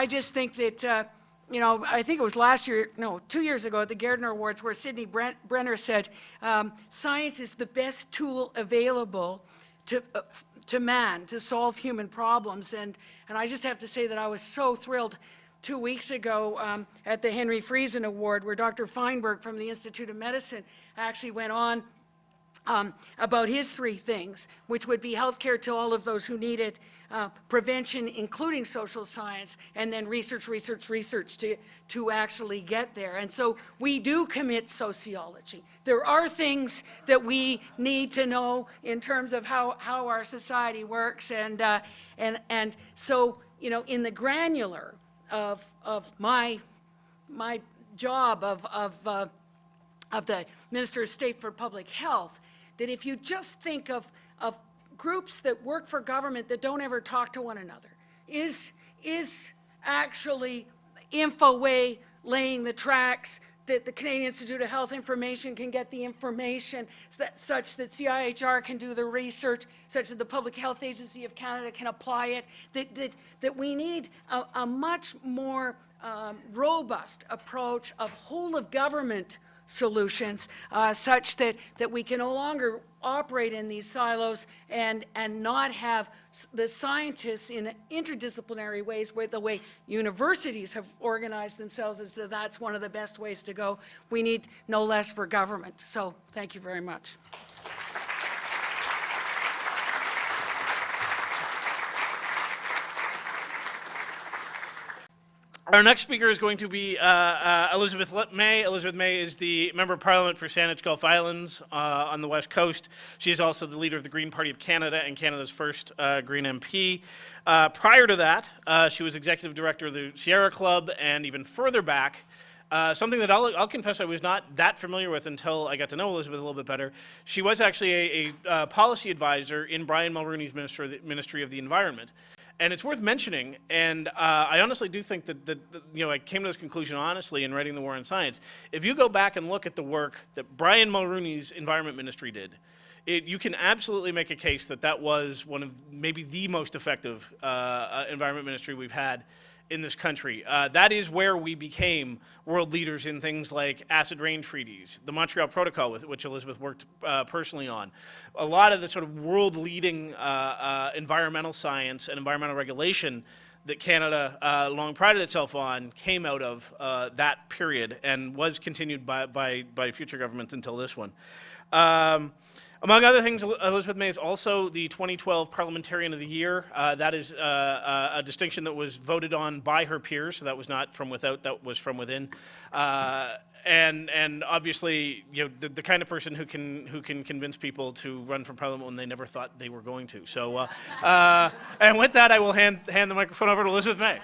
just think that I think it was 2 years ago at the Gairdner Awards where Sidney Brenner said, science is the best tool available to man to solve human problems. And I just have to say that I was so thrilled 2 weeks ago at the Henry Friesen Award, where Dr. Feinberg from the Institute of Medicine actually went on about his 3 things, which would be healthcare to all of those who need it, prevention, including social science, and then research to actually get there. And so we do commit sociology. There are things that we need to know in terms of how our society works, and so in the granular of my job of the Minister of State for Public Health, that if you just think of groups that work for government that don't ever talk to one another, is actually InfoWay laying the tracks that the Canadian Institute of Health Information can get the information such that CIHR can do the research, such that the Public Health Agency of Canada can apply it, that we need a much more robust approach of whole of government solutions, such that we can no longer operate in these silos and not have the scientists in interdisciplinary ways, where the way universities have organized themselves is that's one of the best ways to go. We need no less for government. So thank you very much. Our next speaker is going to be Elizabeth May. Elizabeth May is the Member of Parliament for Saanich Gulf Islands on the West Coast. She is also the leader of the Green Party of Canada and Canada's first Green MP. Prior to that, she was Executive Director of the Sierra Club, and even further back, something that I'll confess I was not that familiar with until I got to know Elizabeth a little bit better. She was actually a policy advisor in Brian Mulroney's Ministry of the Environment. And it's worth mentioning, and I honestly do think that I came to this conclusion honestly in writing The War on Science. If you go back and look at the work that Brian Mulroney's Environment Ministry did, you can absolutely make a case that was one of maybe the most effective environment ministry we've had in this country. That is where we became world leaders in things like acid rain treaties, the Montreal Protocol, which Elizabeth worked personally on. A lot of the sort of world-leading environmental science and environmental regulation that Canada long prided itself on came out of that period and was continued by future governments until this one. Among other things, Elizabeth May is also the 2012 Parliamentarian of the Year. That is a distinction that was voted on by her peers, so that was not from without, that was from within. And obviously, the kind of person who can convince people to run for Parliament when they never thought they were going to. So, and with that, I will hand the microphone over to Elizabeth May.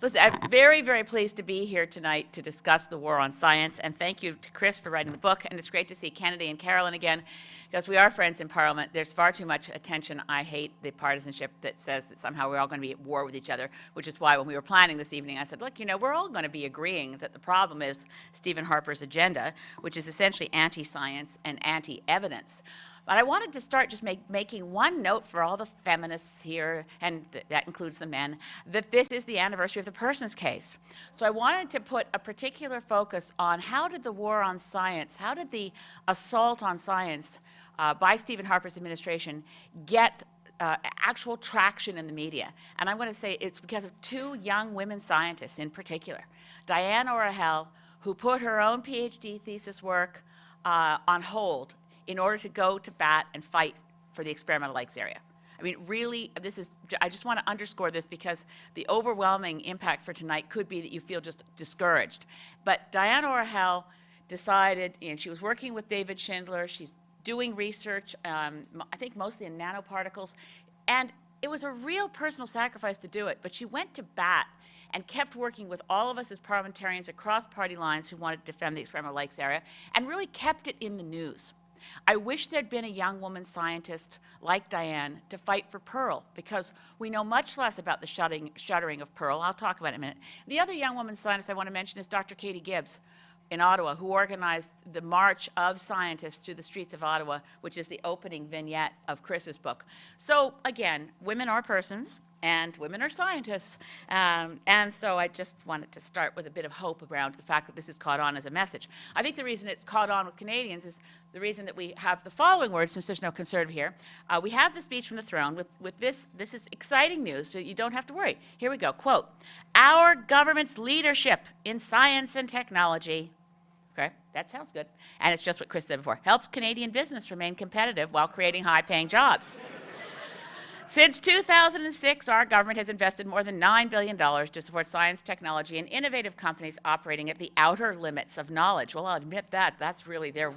Listen, I'm very, very pleased to be here tonight to discuss the war on science, and thank you to Chris for writing the book, and it's great to see Kennedy and Carolyn again, because we are friends in Parliament. There's far too much attention. I hate the partisanship that says that somehow we're all going to be at war with each other, which is why when we were planning this evening, I said, look, we're all going to be agreeing that the problem is Stephen Harper's agenda, which is essentially anti-science and anti-evidence. But I wanted to start just making one note for all the feminists here, and that includes the men, that this is the anniversary of the Persons case. So I wanted to put a particular focus on how did the war on science, how did the assault on science by Stephen Harper's administration get actual traction in the media. And I'm going to say it's because of two young women scientists in particular. Diane Orahel, who put her own PhD thesis work on hold in order to go to bat and fight for the experimental lakes area. I mean, really, I just want to underscore this because the overwhelming impact for tonight could be that you feel just discouraged. But Diane Orahel decided, she was working with David Schindler, she's doing research, I think mostly in nanoparticles, and it was a real personal sacrifice to do it, but she went to bat and kept working with all of us as parliamentarians across party lines who wanted to defend the experimental lakes area, and really kept it in the news. I wish there'd been a young woman scientist like Diane to fight for Pearl, because we know much less about the shuttering of Pearl. I'll talk about it in a minute. The other young woman scientist I want to mention is Dr. Katie Gibbs in Ottawa, who organized the March of Scientists through the streets of Ottawa, which is the opening vignette of Chris's book. So again, women are persons, and women are scientists. And so I just wanted to start with a bit of hope around the fact that this is caught on as a message. I think the reason it's caught on with Canadians is the reason that we have the following words, since there's no conservative here. We have the speech from the throne. With this is exciting news, so you don't have to worry. Here we go, quote, "Our government's leadership in science and technology," okay, that sounds good. And it's just what Chris said before, "helps Canadian business remain competitive while creating high-paying jobs." Since 2006, our government has invested more than $9 billion to support science, technology, and innovative companies operating at the outer limits of knowledge. Well, I'll admit that. That's really they've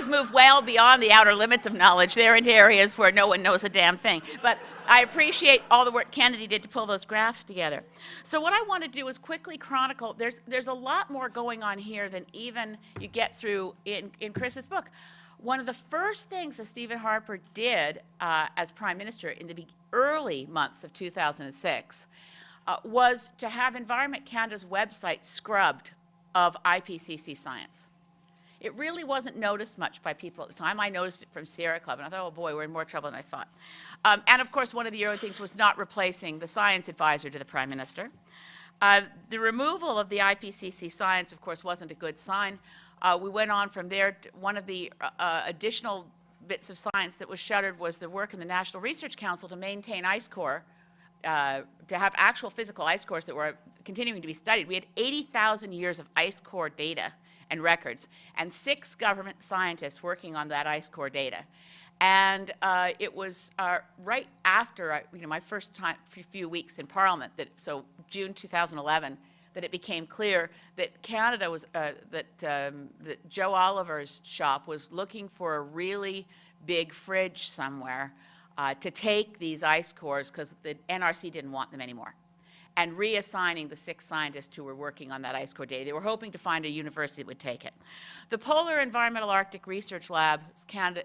moved well beyond the outer limits of knowledge. They're into areas where no one knows a damn thing. But I appreciate all the work Kennedy did to pull those graphs together. So what I want to do is quickly chronicle. There's a lot more going on here than even you get through in Chris's book. One of the first things that Stephen Harper did as Prime Minister in the early months of 2006 was to have Environment Canada's website scrubbed of IPCC science. It really wasn't noticed much by people at the time. I noticed it from Sierra Club, and I thought, oh boy, we're in more trouble than I thought. And of course, one of the early things was not replacing the science advisor to the Prime Minister. The removal of the IPCC science, of course, wasn't a good sign. We went on from there. One of the additional bits of science that was shuttered was the work in the National Research Council to maintain ice core, to have actual physical ice cores that were continuing to be studied. We had 80,000 years of ice core data and records, and 6 government scientists working on that ice core data. And it was right after my first few weeks in Parliament, so June 2011, that it became clear that Canada was, that Joe Oliver's shop was looking for a really big fridge somewhere to take these ice cores because the NRC didn't want them anymore, and reassigning the 6 scientists who were working on that ice core data. They were hoping to find a university that would take it. The Polar Environmental Arctic Research Lab, Canada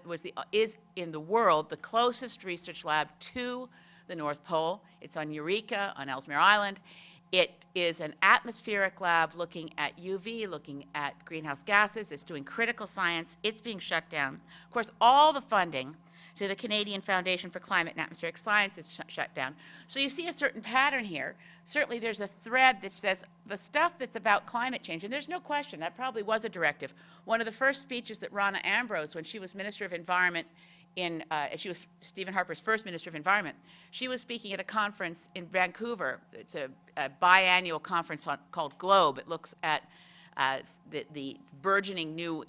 is in the world the closest research lab to the North Pole. It's on Eureka, on Ellesmere Island. It is an atmospheric lab looking at UV, looking at greenhouse gases. It's doing critical science. It's being shut down. Of course, all the funding to the Canadian Foundation for Climate and Atmospheric Science is shut down. So you see a certain pattern here. Certainly there's a thread that says the stuff that's about climate change, and there's no question, that probably was a directive. One of the first speeches that Rona Ambrose, when she was Minister of Environment, she was Stephen Harper's first Minister of Environment, she was speaking at a conference in Vancouver. It's a biannual conference called GLOBE. It looks at the burgeoning new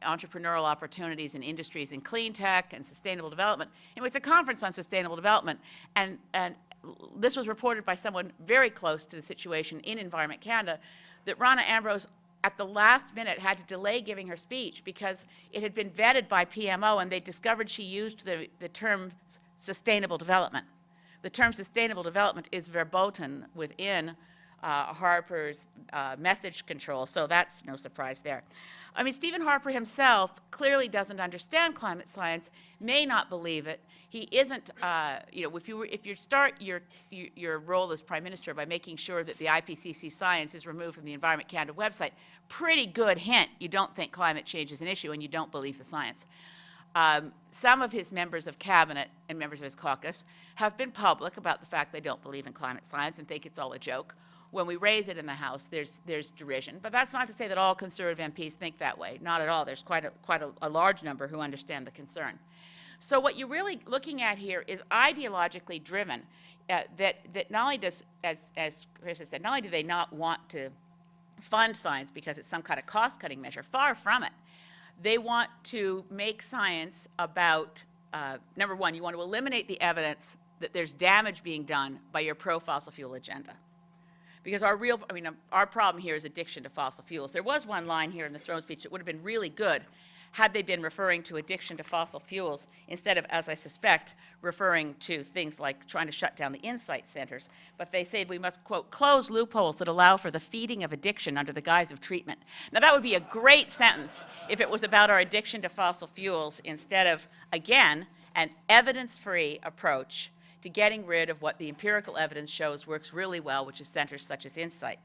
entrepreneurial opportunities in industries in clean tech and sustainable development. Anyway, it's a conference on sustainable development, and this was reported by someone very close to the situation in Environment Canada, that Rona Ambrose at the last minute had to delay giving her speech because it had been vetted by PMO, and they discovered she used the term sustainable development. The term sustainable development is verboten within Harper's message control, so that's no surprise there. I mean, Stephen Harper himself clearly doesn't understand climate science, may not believe it. He isn't, you know, if you start your role as Prime Minister by making sure that the IPCC science is removed from the Environment Canada website, pretty good hint you don't think climate change is an issue and you don't believe the science. Some of his members of cabinet and members of his caucus have been public about the fact they don't believe in climate science and think it's all a joke. When we raise it in the House, there's derision. But that's not to say that all Conservative MPs think that way. Not at all. There's quite a large number who understand the concern. So what you're really looking at here is ideologically driven, that not only does, as Chris has said, not only do they not want to fund science because it's some kind of cost-cutting measure, far from it. They want to make science about, number one, you want to eliminate the evidence that there's damage being done by your pro-fossil fuel agenda. Because our problem here is addiction to fossil fuels. There was one line here in the throne speech that would have been really good had they been referring to addiction to fossil fuels instead of, as I suspect, referring to things like trying to shut down the insight centers. But they say we must, quote, close loopholes that allow for the feeding of addiction under the guise of treatment. Now that would be a great sentence if it was about our addiction to fossil fuels instead of, again, an evidence-free approach to getting rid of what the empirical evidence shows works really well, which is centers such as insight.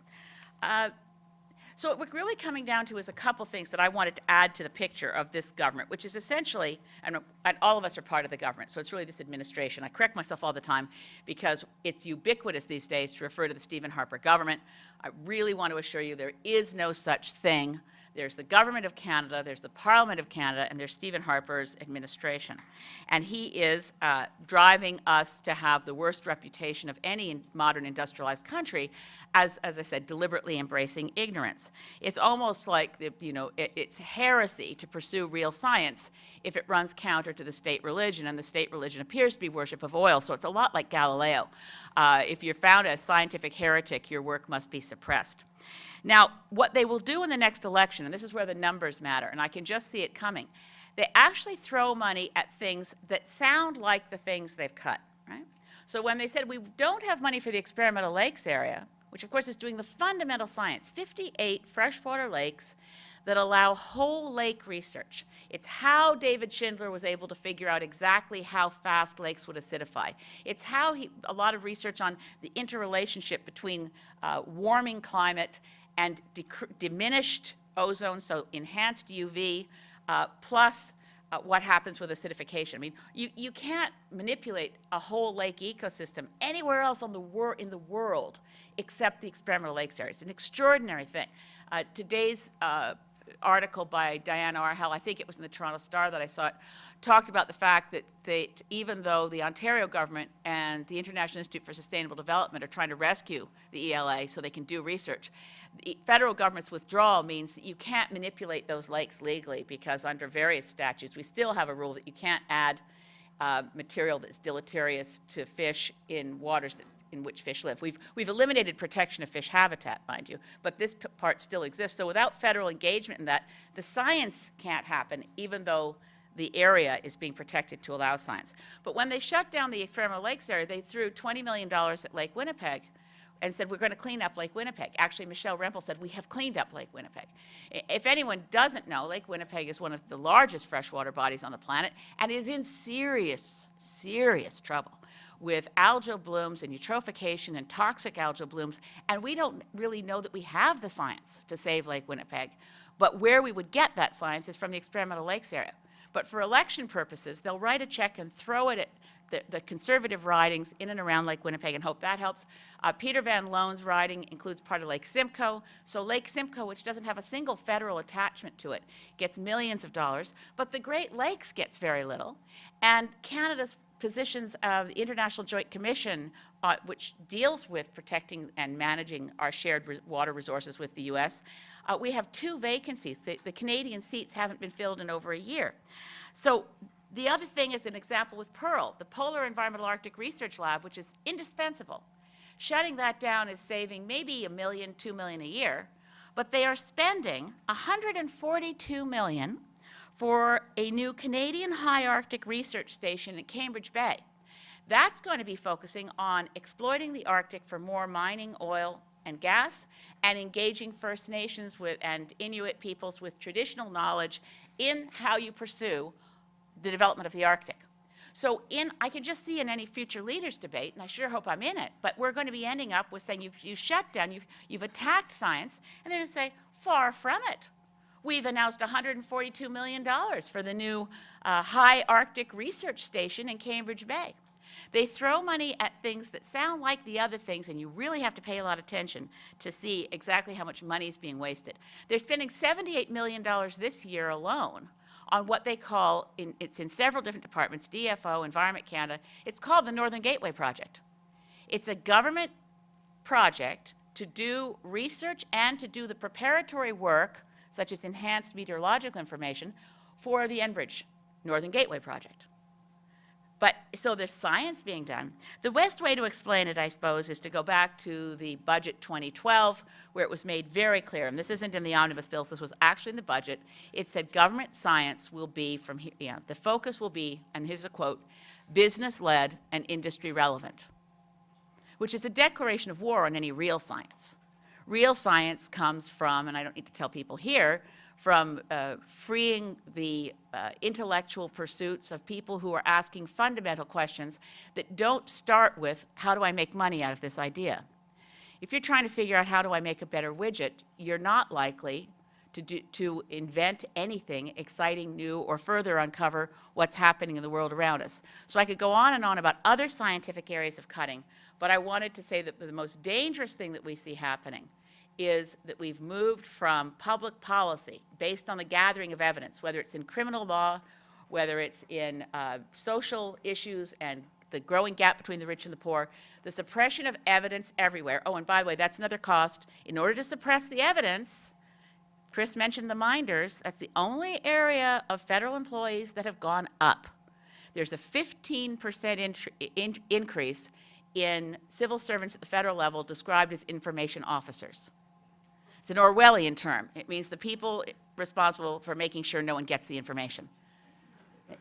So what we're really coming down to is a couple things that I wanted to add to the picture of this government, which is essentially, and all of us are part of the government, so it's really this administration. I correct myself all the time because it's ubiquitous these days to refer to the Stephen Harper government. I really want to assure you there is no such thing. There's the Government of Canada, there's the Parliament of Canada, and there's Stephen Harper's administration. And he is driving us to have the worst reputation of any modern industrialized country as I said, deliberately embracing ignorance. It's almost like, it's heresy to pursue real science if it runs counter to the state religion, and the state religion appears to be worship of oil, so it's a lot like Galileo. If you're found a scientific heretic, your work must be suppressed. Now, what they will do in the next election, and this is where the numbers matter, and I can just see it coming, they actually throw money at things that sound like the things they've cut, right? So when they said we don't have money for the experimental lakes area, which of course is doing the fundamental science, 58 freshwater lakes that allow whole lake research. It's how David Schindler was able to figure out exactly how fast lakes would acidify. It's how a lot of research on the interrelationship between warming climate and diminished ozone, so enhanced UV, plus what happens with acidification. I mean, you can't manipulate a whole lake ecosystem anywhere else in the world except the experimental lakes area. It's an extraordinary thing. Today's article by Diane Arhel, I think it was in the Toronto Star that I saw it, talked about the fact that even though the Ontario government and the International Institute for Sustainable Development are trying to rescue the ELA so they can do research, the federal government's withdrawal means that you can't manipulate those lakes legally because under various statutes we still have a rule that you can't add material that's deleterious to fish in waters in which fish live. We've eliminated protection of fish habitat, mind you, but this part still exists. So without federal engagement in that, the science can't happen, even though the area is being protected to allow science. But when they shut down the experimental lakes area, they threw $20 million at Lake Winnipeg and said, we're going to clean up Lake Winnipeg. Actually, Michelle Rempel said, we have cleaned up Lake Winnipeg. If anyone doesn't know, Lake Winnipeg is one of the largest freshwater bodies on the planet and is in serious, serious trouble with algal blooms and eutrophication and toxic algal blooms, and we don't really know that we have the science to save Lake Winnipeg. But where we would get that science is from the experimental lakes area. But for election purposes, they'll write a check and throw it at the conservative ridings in and around Lake Winnipeg and hope that helps. Peter Van Loan's riding includes part of Lake Simcoe. So Lake Simcoe, which doesn't have a single federal attachment to it, gets millions of dollars, but the Great Lakes gets very little. And Canada's positions of the International Joint Commission, which deals with protecting and managing our shared water resources with the U.S., we have 2 vacancies. The Canadian seats haven't been filled in over a year. So the other thing is an example with Pearl, the Polar Environmental Arctic Research Lab, which is indispensable. Shutting that down is saving maybe $1 million, $2 million a year, but they are spending $142 million for a new Canadian High Arctic Research Station at Cambridge Bay. That's going to be focusing on exploiting the Arctic for more mining, oil, and gas, and engaging First Nations and Inuit peoples with traditional knowledge in how you pursue the development of the Arctic. So I can just see in any future leaders debate, and I sure hope I'm in it, but we're going to be ending up with saying you shut down, you've attacked science, and they're going to say, far from it. We've announced $142 million for the new High Arctic Research Station in Cambridge Bay. They throw money at things that sound like the other things, and you really have to pay a lot of attention to see exactly how much money is being wasted. They're spending $78 million this year alone on what they call, it's in several different departments, DFO, Environment Canada, it's called the Northern Gateway Project. It's a government project to do research and to do the preparatory work, such as enhanced meteorological information, for the Enbridge Northern Gateway Project. But, so there's science being done. The best way to explain it, I suppose, is to go back to the budget 2012, where it was made very clear, and this isn't in the omnibus bills, this was actually in the budget. It said government science will be from here, the focus will be, and here's a quote, business-led and industry-relevant, which is a declaration of war on any real science. Real science comes from, and I don't need to tell people here, from freeing the intellectual pursuits of people who are asking fundamental questions that don't start with, how do I make money out of this idea? If you're trying to figure out how do I make a better widget, you're not likely to invent anything exciting, new, or further uncover what's happening in the world around us. So I could go on and on about other scientific areas of cutting, but I wanted to say that the most dangerous thing that we see happening is that we've moved from public policy based on the gathering of evidence, whether it's in criminal law, whether it's in social issues and the growing gap between the rich and the poor, the suppression of evidence everywhere. Oh, and by the way, that's another cost. In order to suppress the evidence, Chris mentioned the minders, that's the only area of federal employees that have gone up. There's a 15% increase in civil servants at the federal level described as information officers. It's an Orwellian term. It means the people responsible for making sure no one gets the information.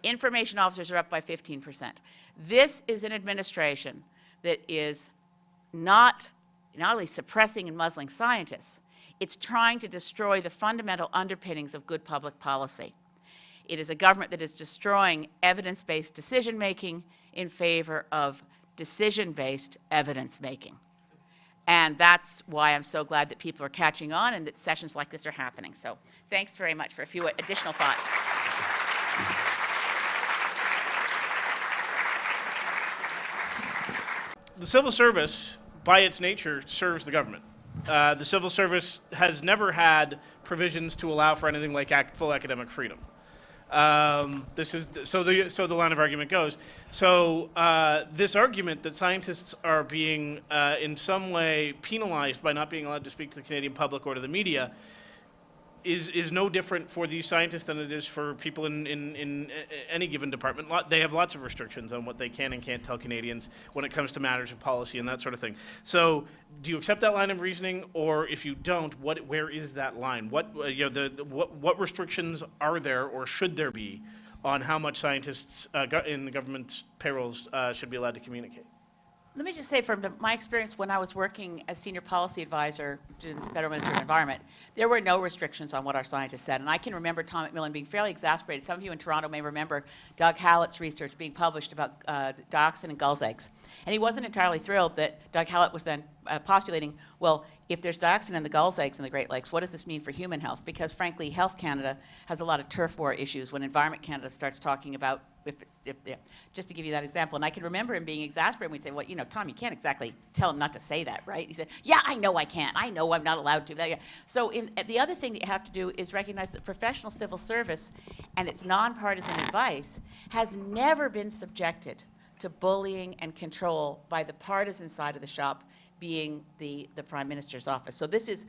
Information officers are up by 15%. This is an administration that is not only suppressing and muzzling scientists, it's trying to destroy the fundamental underpinnings of good public policy. It is a government that is destroying evidence-based decision-making in favor of decision-based evidence-making. And that's why I'm so glad that people are catching on and that sessions like this are happening. So thanks very much for a few additional thoughts. The civil service, by its nature, serves the government. The civil service has never had provisions to allow for anything like full academic freedom. This is so the line of argument goes. So this argument that scientists are being in some way penalized by not being allowed to speak to the Canadian public or to the media is no different for these scientists than it is for people in any given department. They have lots of restrictions on what they can and can't tell Canadians when it comes to matters of policy and that sort of thing. So do you accept that line of reasoning, or if you don't, where is that line? What restrictions are there or should there be on how much scientists in the government's payrolls should be allowed to communicate? Let me just say from my experience when I was working as senior policy advisor to the Federal Ministry of Environment, there were no restrictions on what our scientists said. And I can remember Tom McMillan being fairly exasperated. Some of you in Toronto may remember Doug Hallett's research being published about dioxin in gulls' eggs. And he wasn't entirely thrilled that Doug Hallett was then postulating, well, if there's dioxin in the gulls' eggs in the Great Lakes, what does this mean for human health? Because frankly, Health Canada has a lot of turf war issues when Environment Canada starts talking about, just to give you that example. And I can remember him being exasperated. We'd say, well, Tom, you can't exactly tell him not to say that, right? He said, yeah, I know I can't. I know I'm not allowed to. So the other thing that you have to do is recognize that professional civil service and its nonpartisan advice has never been subjected to bullying and control by the partisan side of the shop, being the Prime Minister's office. So this is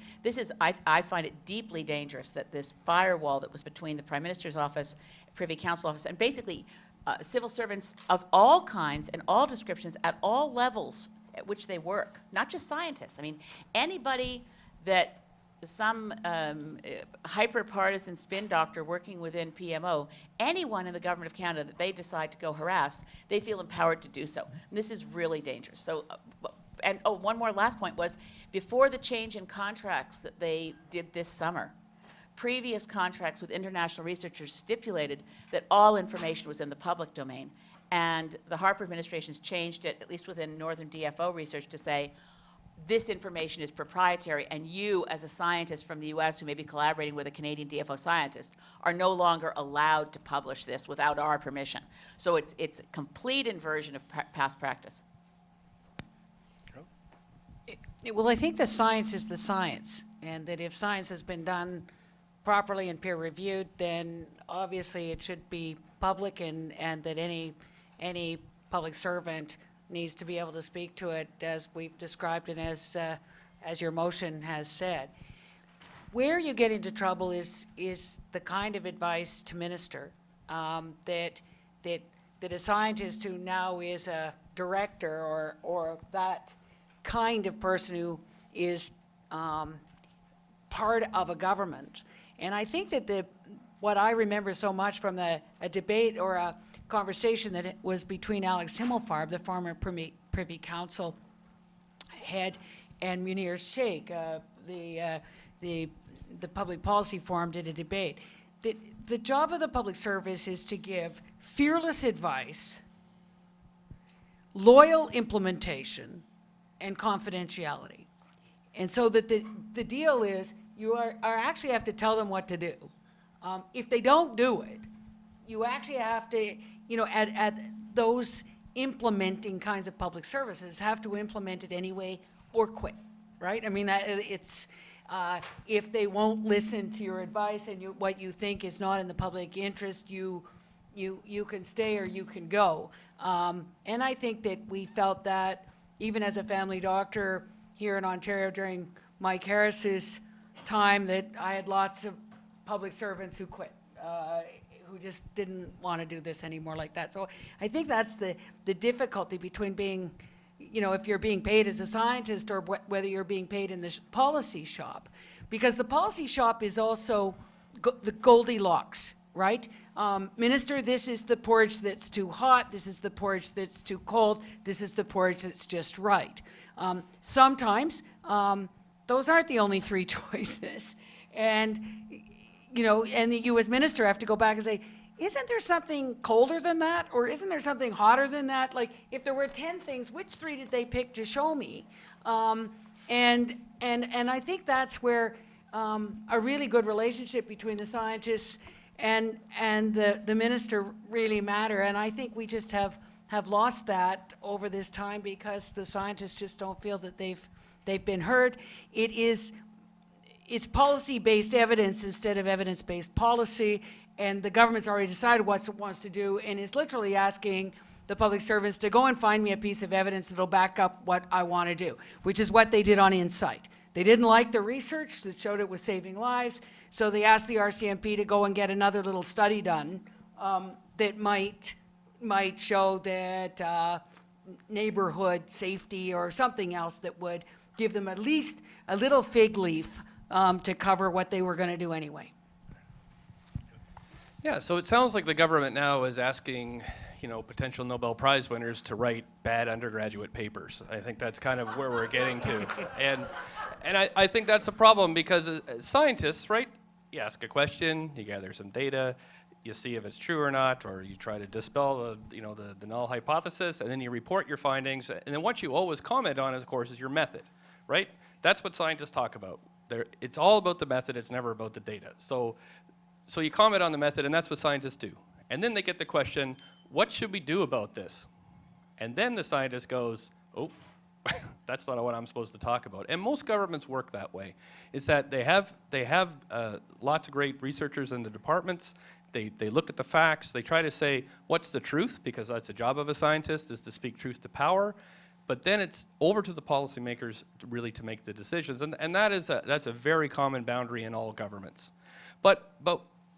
I find it deeply dangerous that this firewall that was between the Prime Minister's office, Privy Council office, and basically civil servants of all kinds and all descriptions at all levels at which they work, not just scientists. I mean, anybody that some hyper-partisan spin doctor working within PMO, anyone in the Government of Canada that they decide to go harass, they feel empowered to do so. And this is really dangerous. So And, oh, one more last point was, before the change in contracts that they did this summer, previous contracts with international researchers stipulated that all information was in the public domain. And the Harper administration's changed it, at least within Northern DFO research, to say, this information is proprietary, and you, as a scientist from the US who may be collaborating with a Canadian DFO scientist, are no longer allowed to publish this without our permission. So it's a complete inversion of past practice. Well, I think the science is the science, and that if science has been done properly and peer-reviewed, then obviously it should be public, and that any public servant needs to be able to speak to it as we've described and as your motion has said. Where you get into trouble is the kind of advice to minister that a scientist who now is a director or that kind of person who is part of a government. And I think that what I remember so much from a debate or a conversation that it was between Alex Himmelfarb, the former Privy Council head, and Munir Sheikh, the Public Policy Forum, did a debate. The job of the public service is to give fearless advice, loyal implementation, and confidentiality. And so that the deal is you are actually have to tell them what to do. If they don't do it, you actually have to, at those implementing kinds of public services, have to implement it anyway or quit, right? I mean, it's, if they won't listen to your advice and what you think is not in the public interest, you can stay or you can go. And I think that we felt that even as a family doctor here in Ontario during Mike Harris's time, that I had lots of public servants who quit, who just didn't want to do this anymore like that. So I think that's the difficulty between being, if you're being paid as a scientist or whether you're being paid in the policy shop. Because the policy shop is also the Goldilocks, right? Minister, this is the porridge that's too hot, this is the porridge that's too cold, this is the porridge that's just right. Sometimes those aren't the only three choices. And and you as minister have to go back and say, isn't there something colder than that? Or isn't there something hotter than that? Like, if there were 10 things, which 3 did they pick to show me? And I think that's where a really good relationship between the scientists and the minister really matter. And I think we just have lost that over this time because the scientists just don't feel that they've been heard. It's policy-based evidence instead of evidence-based policy, and the government's already decided what it wants to do, and is literally asking the public servants to go and find me a piece of evidence that'll back up what I want to do, which is what they did on Insight. They didn't like the research that showed it was saving lives, so they asked the RCMP to go and get another little study done that might show that neighborhood safety or something else that would give them at least a little fig leaf to cover what they were going to do anyway. Yeah, so it sounds like the government now is asking, potential Nobel Prize winners to write bad undergraduate papers. I think that's kind of where we're getting to. And I think that's a problem because as scientists, right, you ask a question, you gather some data, you see if it's true or not, or you try to dispel the null hypothesis, and then you report your findings. And then what you always comment on, of course, is your method, right? That's what scientists talk about. It's all about the method, it's never about the data. So you comment on the method, and that's what scientists do. And then they get the question, what should we do about this? And then the scientist goes, oh, that's not what I'm supposed to talk about. And most governments work that way, is that they have lots of great researchers in the departments. They look at the facts, they try to say, what's the truth? Because that's the job of a scientist, is to speak truth to power. But then it's over to the policymakers to make the decisions, and that's a very common boundary in all governments. But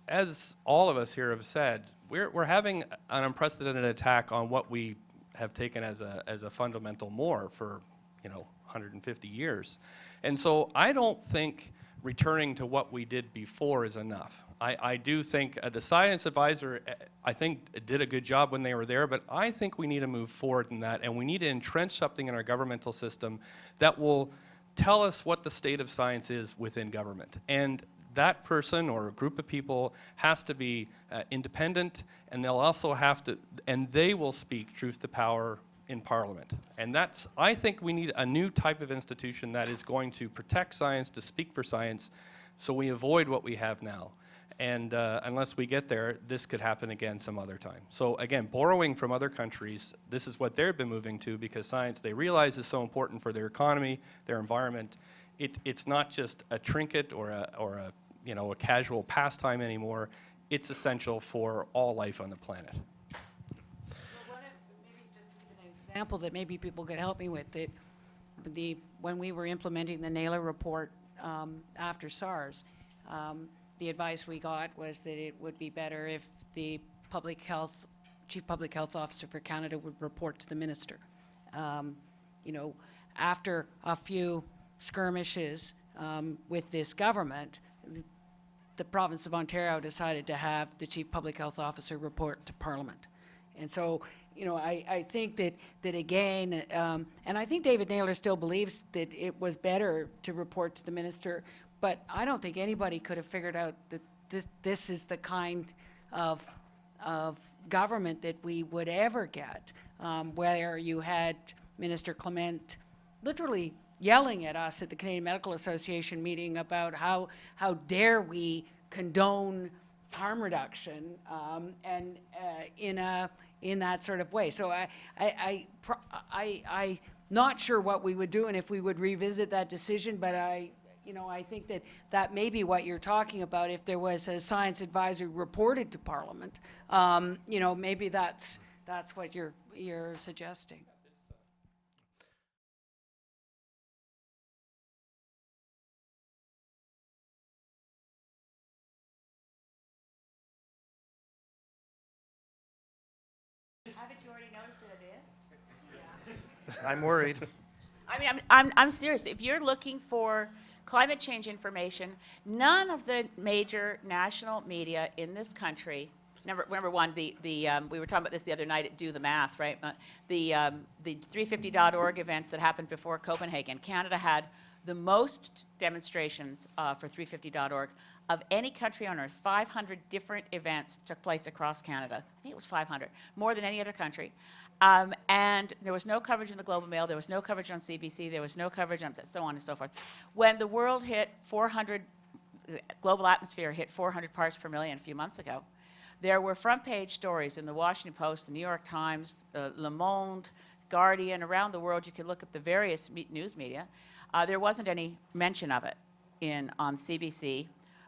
as all of us here have said, we're having an unprecedented attack on what we have taken as a fundamental more for 150 years, and so I don't think returning to what we did before is enough. I do think the science advisor, I think, did a good job when they were there, but I think we need to move forward in that, and we need to entrench something in our governmental system that will tell us what the state of science is within government. And that person or a group of people has to be independent, and they'll also have to, and they will speak truth to power in Parliament. And that's, I think we need a new type of institution that is going to protect science, to speak for science, so we avoid what we have now. And unless we get there, this could happen again some other time. So again, borrowing from other countries, this is what they've been moving to, because science, they realize, is so important for their economy, their environment. It's not just a trinket or a you know, a casual pastime anymore. It's essential for all life on the planet. Maybe just give an example that maybe people could help me with. When we were implementing the Naylor report after SARS, the advice we got was that it would be better if the chief public health officer for Canada would report to the minister. You know, after a few skirmishes with this government, the province of Ontario decided to have the chief public health officer report to Parliament. And so, you know, I think that again, and I think David Naylor still believes that it was better to report to the minister, but I don't think anybody could have figured out that this is the kind of government that we would ever get, where you had Minister Clement literally yelling at us at the Canadian Medical Association meeting about how dare we condone harm reduction, and in that sort of way. So I'm not sure what we would do and if we would revisit that decision, but I think that may be what you're talking about. If there was a science advisory reported to Parliament, you know, maybe that's what you're suggesting. Haven't you already noticed that it is? I'm worried. I mean, I'm serious. If you're looking for climate change information, none of the major national media in this country, number one, we were talking about this the other night at Do the Math, right? The 350.org events that happened before Copenhagen, Canada had the most demonstrations for 350.org of any country on earth. 500 different events took place across Canada. I think it was 500, more than any other country. And there was no coverage in the Globe and Mail, there was no coverage on CBC, there was no coverage on so on and so forth. When the world hit 400, global atmosphere hit 400 parts per million a few months ago, there were front page stories in the Washington Post, the New York Times, Le Monde, Guardian, around the world. You could look at the various news media. There wasn't any mention of it on CBC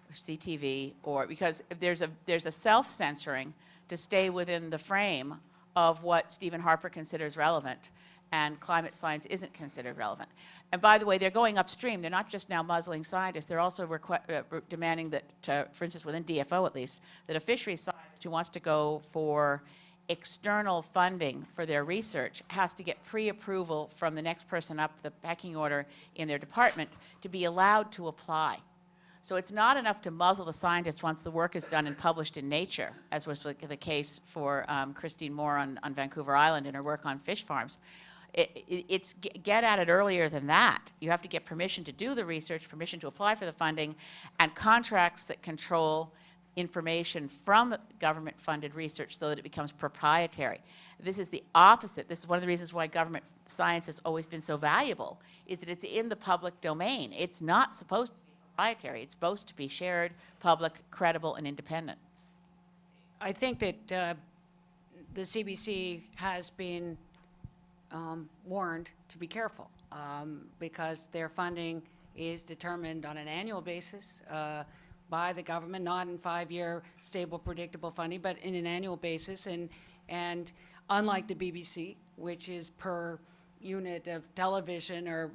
or CTV, or because there's a self-censoring to stay within the frame of what Stephen Harper considers relevant, and climate science isn't considered relevant. And by the way, they're going upstream. They're not just now muzzling scientists. They're also demanding that, for instance, within DFO at least, that a fisheries scientist who wants to go for external funding for their research has to get pre-approval from the next person up the pecking order in their department to be allowed to apply. So it's not enough to muzzle the scientists once the work is done and published in Nature, as was the case for Christine Moore on Vancouver Island in her work on fish farms. It's get at it earlier than that. You have to get permission to do the research, permission to apply for the funding, and contracts that control information from government-funded research so that it becomes proprietary. This is the opposite. This is one of the reasons why government science has always been so valuable, is that it's in the public domain. It's not supposed to be proprietary. It's supposed to be shared, public, credible, and independent. I think that the CBC has been warned to be careful because their funding is determined on an annual basis by the government, not in 5-year stable, predictable funding, but in an annual basis. And unlike the BBC, which is per unit of television or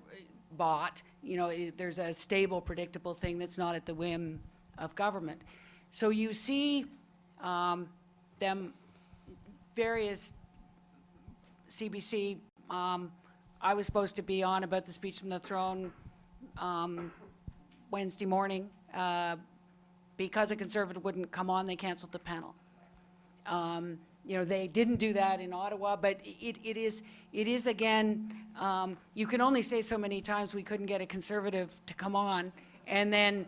bought, you know, there's a stable, predictable thing that's not at the whim of government. So you see them, various CBC, I was supposed to be on about the speech from the throne Wednesday morning. Because a Conservative wouldn't come on, they canceled the panel. They didn't do that in Ottawa, but it is again, you can only say so many times we couldn't get a Conservative to come on, and then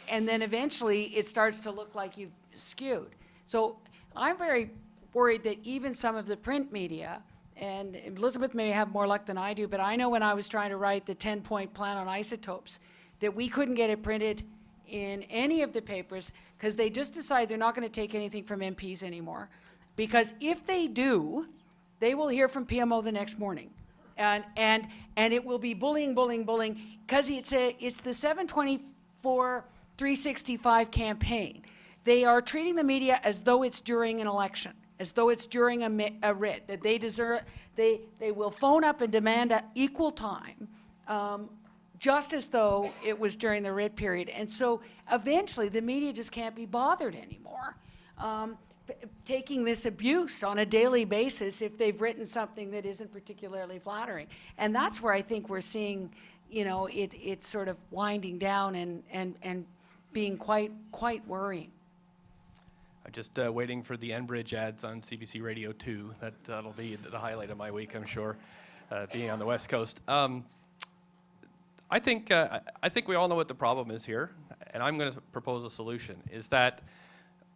eventually it starts to look like you've skewed. So I'm very worried that even some of the print media, and Elizabeth may have more luck than I do, but I know when I was trying to write the 10-point plan on isotopes, that we couldn't get it printed in any of the papers because they just decide they're not going to take anything from MPs anymore. Because if they do, they will hear from PMO the next morning. And it will be bullying, because it's the 724 365 campaign. They are treating the media as though it's during an election, as though it's during a writ, that they deserve, they will phone up and demand equal time, just as though it was during the writ period. And so eventually the media just can't be bothered anymore taking this abuse on a daily basis if they've written something that isn't particularly flattering. And that's where I think we're seeing, it's sort of winding down and being quite worrying. I'm just waiting for the Enbridge ads on CBC Radio 2. That'll be the highlight of my week, I'm sure, being on the West Coast. I think we all know what the problem is here, and I'm going to propose a solution, is that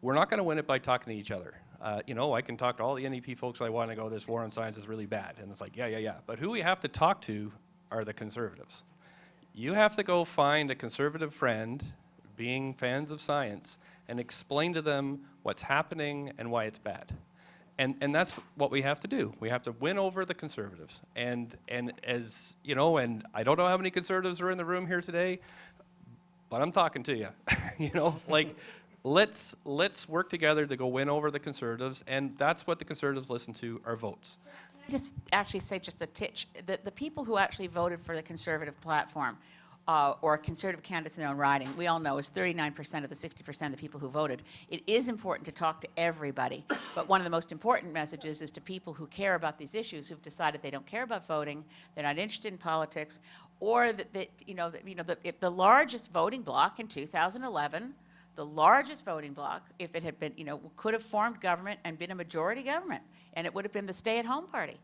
we're not going to win it by talking to each other. I can talk to all the NEP folks I want to go, this war on science is really bad. And it's like, yeah. But who we have to talk to are the Conservatives. You have to go find a Conservative friend, being fans of science, and explain to them what's happening and why it's bad. And that's what we have to do. We have to win over the Conservatives. And as, and I don't know how many Conservatives are in the room here today, but I'm talking to you. Let's work together to go win over the Conservatives, and that's what the Conservatives listen to, are votes. Just actually say just a titch. The people who actually voted for the Conservative platform or Conservative candidates in their own riding, we all know is 39% of the 60% of the people who voted. It is important to talk to everybody, but one of the most important messages is to people who care about these issues, who've decided they don't care about voting, they're not interested in politics, or if the largest voting bloc in 2011, the largest voting bloc, if it had been, could have formed government and been a majority government, and it would have been the stay-at-home party.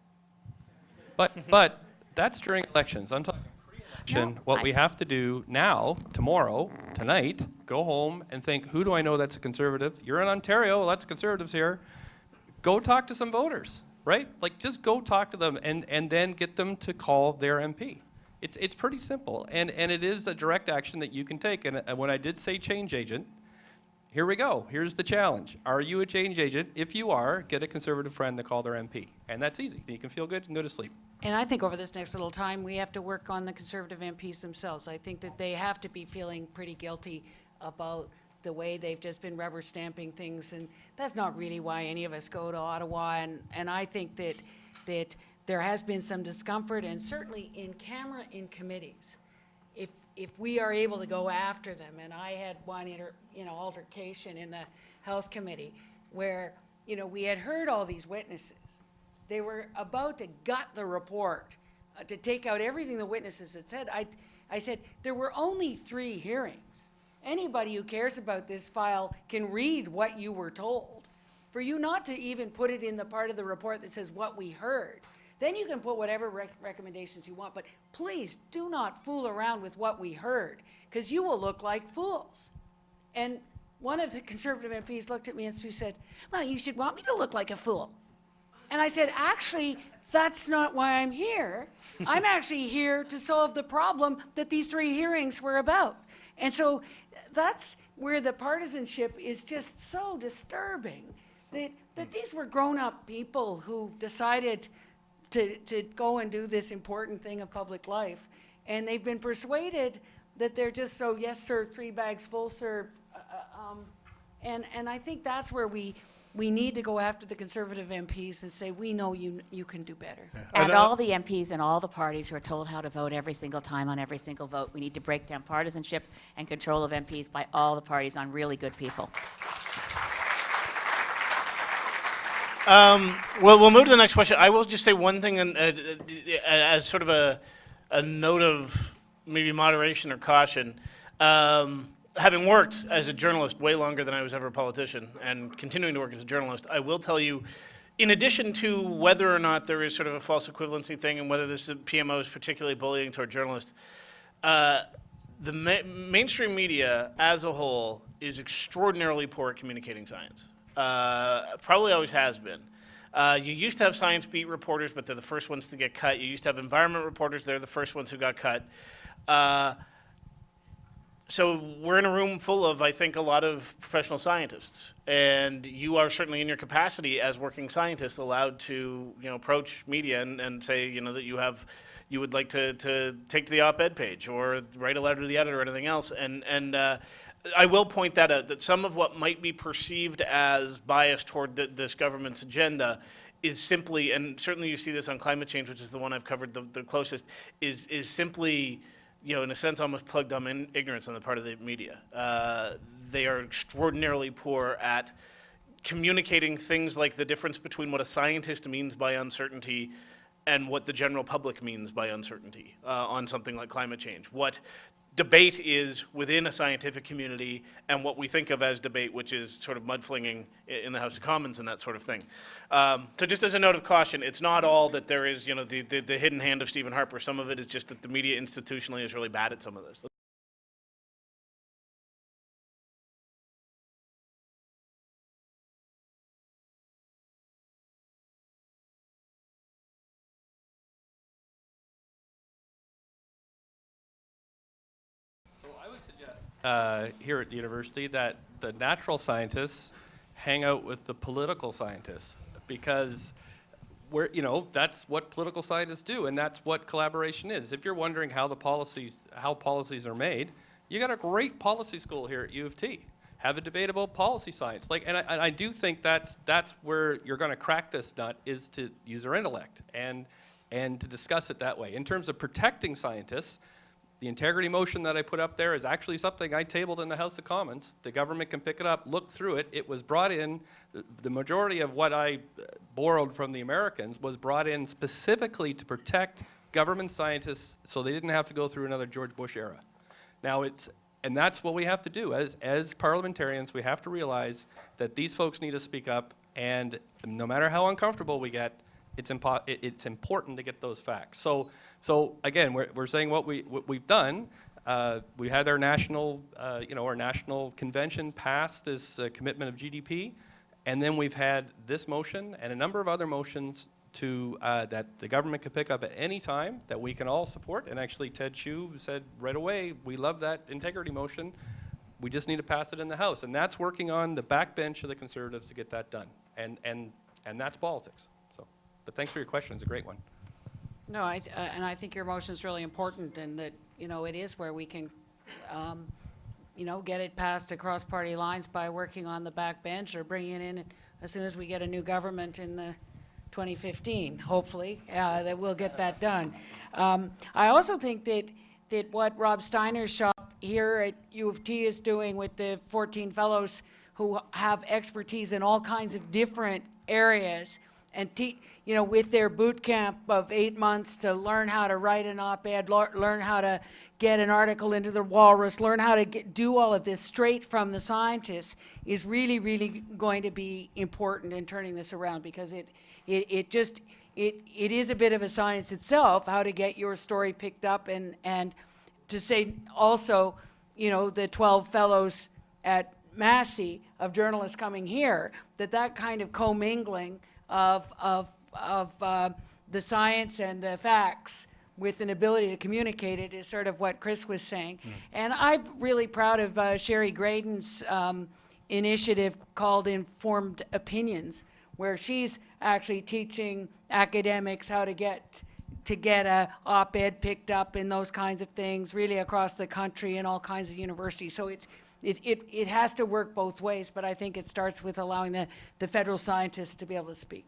But that's during elections. I'm talking pre-election. What we have to do now, tomorrow, tonight, go home and think, who do I know that's a Conservative? You're in Ontario, lots of Conservatives here. Go talk to some voters, right? Just go talk to them and then get them to call their MP. It's pretty simple, and it is a direct action that you can take. And when I did say change agent, here we go. Here's the challenge. Are you a change agent? If you are, get a Conservative friend to call their MP. And that's easy. You can feel good and go to sleep. And I think over this next little time, we have to work on the Conservative MPs themselves. I think that they have to be feeling pretty guilty about the way they've just been rubber stamping things. And that's not really why any of us go to Ottawa. And I think that there has been some discomfort, and certainly in camera in committees, if we are able to go after them. And I had one altercation in the Health Committee where we had heard all these witnesses. They were about to gut the report to take out everything the witnesses had said. I said, there were only 3 hearings. Anybody who cares about this file can read what you were told. For you not to even put it in the part of the report that says what we heard, then you can put whatever recommendations you want, but please do not fool around with what we heard, because you will look like fools. And one of the Conservative MPs looked at me and said, well, you should want me to look like a fool. And I said, actually, that's not why I'm here. I'm actually here to solve the problem that these 3 hearings were about. And so that's where the partisanship is just so disturbing, that these were grown-up people who decided to go and do this important thing of public life. And they've been persuaded that they're just so, yes, sir, 3 bags full, sir. And I think that's where we need to go after the Conservative MPs and say, we know you can do better. And all the MPs and all the parties who are told how to vote every single time on every single vote. We need to break down partisanship and control of MPs by all the parties on really good people. Well, we'll move to the next question. I will just say one thing as sort of a note of maybe moderation or caution. Having worked as a journalist way longer than I was ever a politician and continuing to work as a journalist, I will tell you, in addition to whether or not there is sort of a false equivalency thing and whether this PMO is particularly bullying toward journalists, the mainstream media as a whole is extraordinarily poor at communicating science. Probably always has been. You used to have science beat reporters, but they're the first ones to get cut. You used to have environment reporters, they're the first ones who got cut. So we're in a room full of, I think, a lot of professional scientists, and you are certainly in your capacity as working scientists allowed to, approach media and say, that you would like to take to the op-ed page or write a letter to the editor or anything else. And I will point that out, that some of what might be perceived as bias toward this government's agenda is simply, and certainly you see this on climate change, which is the one I've covered the closest, is simply, in a sense, almost plugged on ignorance on the part of the media. They are extraordinarily poor at communicating things like the difference between what a scientist means by uncertainty and what the general public means by uncertainty on something like climate change. What debate is within a scientific community and what we think of as debate, which is sort of mudflinging in the House of Commons and that sort of thing. So just as a note of caution, it's not all that there is, the hidden hand of Stephen Harper. Some of it is just that the media institutionally is really bad at some of this. Here at the university that the natural scientists hang out with the political scientists, because that's what political scientists do, and that's what collaboration is. If you're wondering how policies are made, you got a great policy school here at U of T. Have a debate about policy science. And I do think that's where you're going to crack this nut, is to use our intellect and to discuss it that way. In terms of protecting scientists, the integrity motion that I put up there is actually something I tabled in the House of Commons. The government can pick it up, look through it. It was brought in, the majority of what I borrowed from the Americans was brought in specifically to protect government scientists so they didn't have to go through another George Bush era. Now and that's what we have to do. As parliamentarians, we have to realize that these folks need to speak up, and no matter how uncomfortable we get, it's important to get those facts. So again, we're saying what we've done. We had our national convention pass this commitment of GDP, and then we've had this motion and a number of other motions that the government could pick up at any time that we can all support. And actually, Ted Chu said right away, we love that integrity motion. We just need to pass it in the House, and that's working on the backbench of the Conservatives to get that done. And that's politics. But thanks for your question. It's a great one. No, and I think your motion is really important, and that, it is where we can, get it passed across party lines by working on the backbench or bringing it in as soon as we get a new government in the 2015, hopefully, that we'll get that done. I also think that what Rob Steiner's shop here at U of T is doing with the 14 fellows who have expertise in all kinds of different areas, and with their boot camp of 8 months to learn how to write an op-ed, learn how to get an article into the Walrus, learn how to do all of this straight from the scientists, is really, really going to be important in turning this around, because it is a bit of a science itself, how to get your story picked up, and to say also, the 12 fellows at Massey of journalists coming here, that kind of commingling of the science and the facts with an ability to communicate it is sort of what Chris was saying. And I'm really proud of Sherry Graydon's initiative called Informed Opinions, where she's actually teaching academics how to get a op-ed picked up and those kinds of things really across the country in all kinds of universities. So it has to work both ways, but I think it starts with allowing the federal scientists to be able to speak.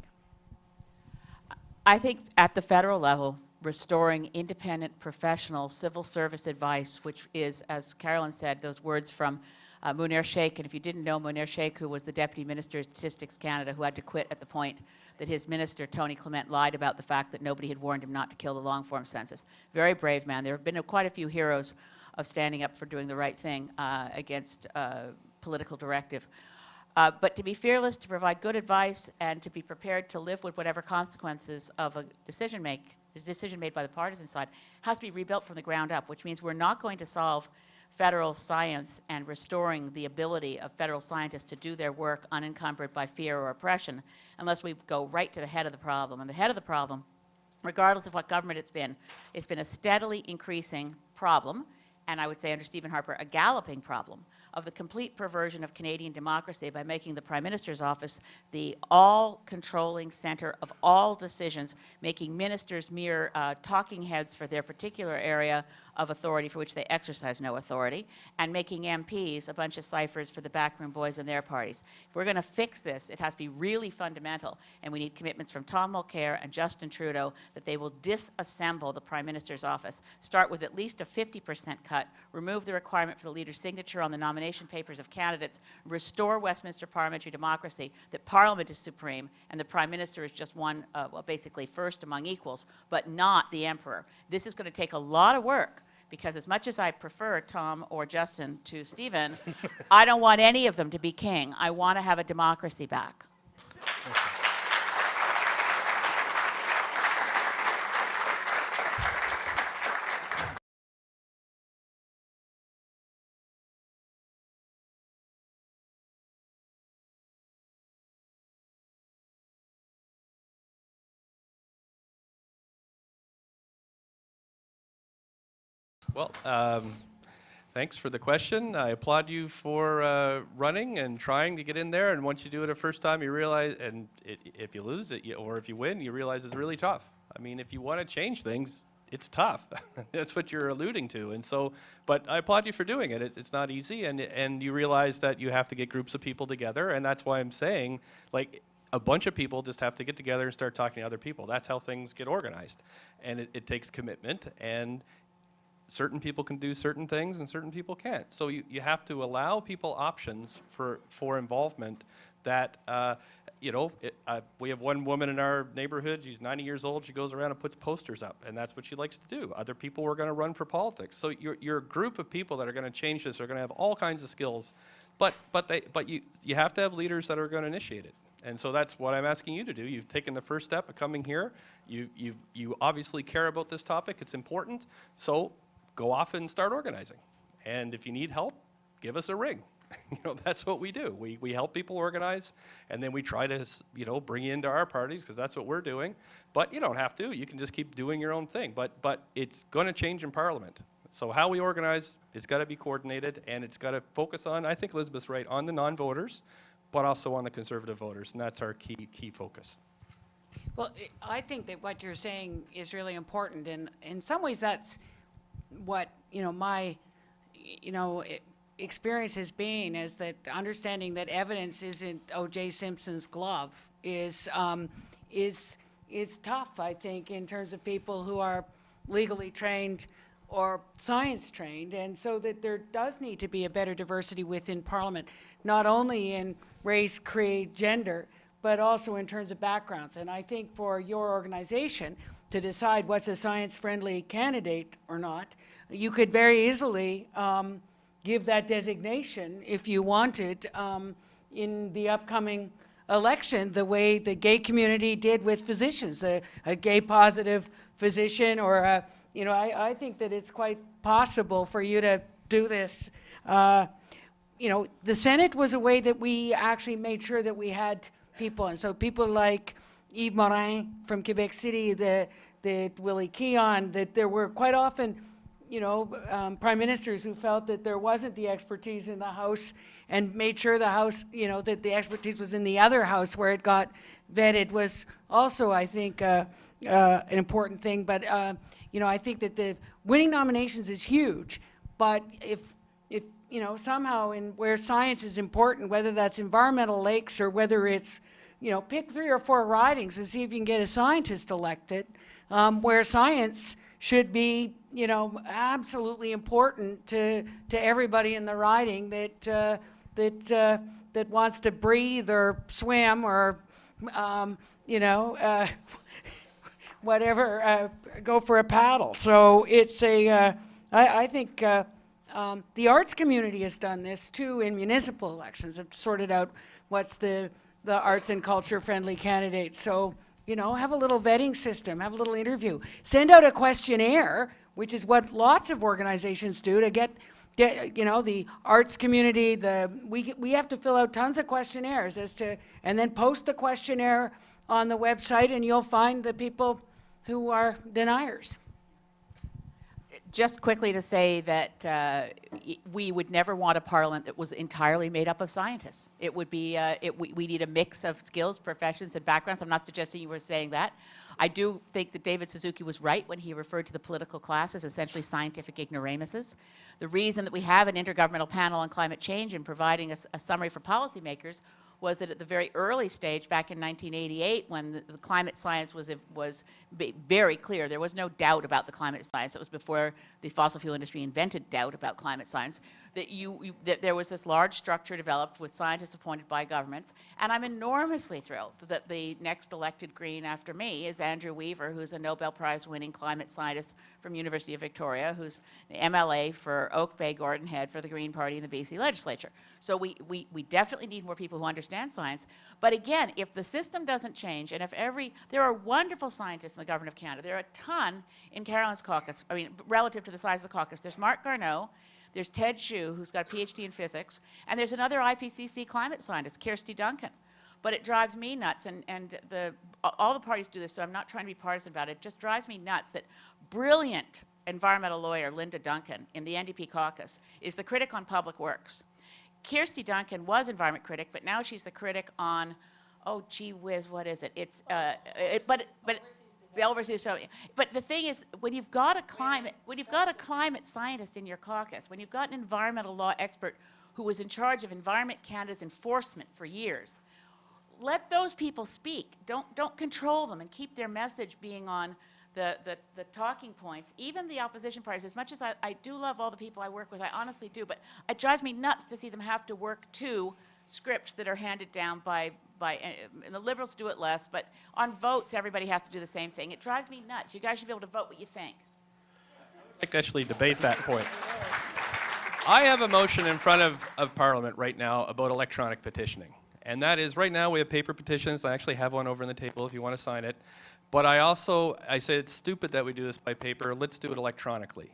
I think at the federal level, restoring independent, professional civil service advice, which is, as Carolyn said, those words from Munir Sheikh. And if you didn't know, Munir Sheikh, who was the Deputy Minister of Statistics Canada, who had to quit at the point that his minister, Tony Clement, lied about the fact that nobody had warned him not to kill the long-form census. Very brave man. There have been quite a few heroes of standing up for doing the right thing against political directive. But to be fearless, to provide good advice, and to be prepared to live with whatever consequences of a decision made by the partisan side has to be rebuilt from the ground up, which means we're not going to solve federal science and restoring the ability of federal scientists to do their work unencumbered by fear or oppression unless we go right to the head of the problem. And the head of the problem, regardless of what government it's been a steadily increasing problem, and I would say under Stephen Harper, a galloping problem of the complete perversion of Canadian democracy by making the Prime Minister's office the all-controlling center of all decisions, making ministers mere talking heads for their particular area of authority for which they exercise no authority, and making MPs a bunch of ciphers for the backroom boys and their parties. If we're going to fix this, it has to be really fundamental, and we need commitments from Tom Mulcair and Justin Trudeau that they will disassemble the Prime Minister's office, start with at least a 50% cut, remove the requirement for the leader's signature on the nomination papers of candidates, restore Westminster parliamentary democracy, that Parliament is supreme and the Prime Minister is just one, well, basically first among equals, but not the Emperor. This is going to take a lot of work, because as much as I prefer Tom or Justin to Stephen, I don't want any of them to be king. I want to have a democracy back. Well, thanks for the question. I applaud you for running and trying to get in there. And once you do it a first time, you realize, and if you lose it, or if you win, you realize it's really tough. I mean, if you want to change things, it's tough. That's what you're alluding to. And so, but I applaud you for doing it. It's not easy, and you realize that you have to get groups of people together, and that's why I'm saying, like, a bunch of people just have to get together and start talking to other people. That's how things get organized. And it takes commitment, and certain people can do certain things and certain people can't. So you have to allow people options for involvement that, we have one woman in our neighborhood, she's 90 years old, she goes around and puts posters up, and that's what she likes to do. Other people are going to run for politics. So you're a group of people that are going to change this, are going to have all kinds of skills, but you have to have leaders that are going to initiate it. And so that's what I'm asking you to do. You've taken the first step of coming here. You obviously care about this topic. It's important. So go off and start organizing. And if you need help, give us a ring. That's what we do. We help people organize, and then we try to, bring you into our parties, because that's what we're doing. But you don't have to. You can just keep doing your own thing. But it's going to change in Parliament. So how we organize, it's got to be coordinated, and it's got to focus on, I think Elizabeth's right, on the non-voters, but also on the Conservative voters, and that's our key focus. Well, I think that what you're saying is really important, and in some ways that's what, my, experience has been, is that understanding that evidence isn't O.J. Simpson's glove is tough, I think, in terms of people who are legally trained or science trained, and so that there does need to be a better diversity within Parliament, not only in race, creed, gender, but also in terms of backgrounds. And I think for your organization to decide what's a science-friendly candidate or not, you could very easily give that designation if you wanted in the upcoming election, the way the gay community did with physicians, a gay positive physician, or I think that it's quite possible for you to do this. The Senate was a way that we actually made sure that we had people, and so people like Yves Morin from Quebec City, that Willie Keon, that there were quite often prime ministers who felt that there wasn't the expertise in the House, and made sure the House, that the expertise was in the other House where it got vetted, was also, I think, an important thing. But, I think that the winning nominations is huge, but if somehow where science is important, whether that's environmental lakes or whether it's, pick 3 or 4 ridings and see if you can get a scientist elected, where science should be, absolutely important to everybody in the riding that wants to breathe or swim or, whatever, go for a paddle. So it's I think The arts community has done this too in municipal elections. Have sorted out what's the arts and culture friendly candidates. So, you know, have a little vetting system, have a little interview. Send out a questionnaire, which is what lots of organizations do to get you know, the arts community, we have to fill out tons of questionnaires and then post the questionnaire on the website, and you'll find the people who are deniers. Just quickly to say that we would never want a parliament that was entirely made up of scientists. It would be, we need a mix of skills, professions, and backgrounds. I'm not suggesting you were saying that. I do think that David Suzuki was right when he referred to the political class as essentially scientific ignoramuses. The reason that we have an intergovernmental panel on climate change and providing a summary for policymakers was that at the very early stage, back in 1988, when the climate science was very clear, there was no doubt about the climate science. It was before the fossil fuel industry invented doubt about climate science, that that there was this large structure developed with scientists appointed by governments. And I'm enormously thrilled that the next elected Green after me is Andrew Weaver, who's a Nobel Prize winning climate scientist from University of Victoria, who's the MLA for Oak Bay Gordon Head for the Green Party in the BC legislature. So we definitely need more people who understand science. But again, if the system doesn't change, and if there are wonderful scientists in the government of Canada. There are a ton in Carolyn's caucus, I mean, relative to the size of the caucus. There's Mark Garneau, there's Ted Hsu, who's got a PhD in physics, and there's another IPCC climate scientist, Kirsty Duncan. But it drives me nuts, and all the parties do this, so I'm not trying to be partisan about it. It just drives me nuts that brilliant environmental lawyer Linda Duncan in the NDP caucus is the critic on public works. Kirsty Duncan was environment critic, but now she's the critic on, oh gee whiz, what is it? It's the overseas. But the thing is, when you've got a climate scientist in your caucus, when you've got an environmental law expert who was in charge of Environment Canada's enforcement for years, let those people speak. Don't control them and keep their message being on the talking points. Even the opposition parties, as much as I do love all the people I work with, I honestly do, but it drives me nuts to see them have to work to scripts that are handed down by and the Liberals do it less, but on votes, everybody has to do the same thing. It drives me nuts. You guys should be able to vote what you think. I'd like to actually debate that point. I have a motion in front of Parliament right now about electronic petitioning. And that is, right now we have paper petitions. I actually have one over on the table if you want to sign it. But I say it's stupid that we do this by paper. Let's do it electronically.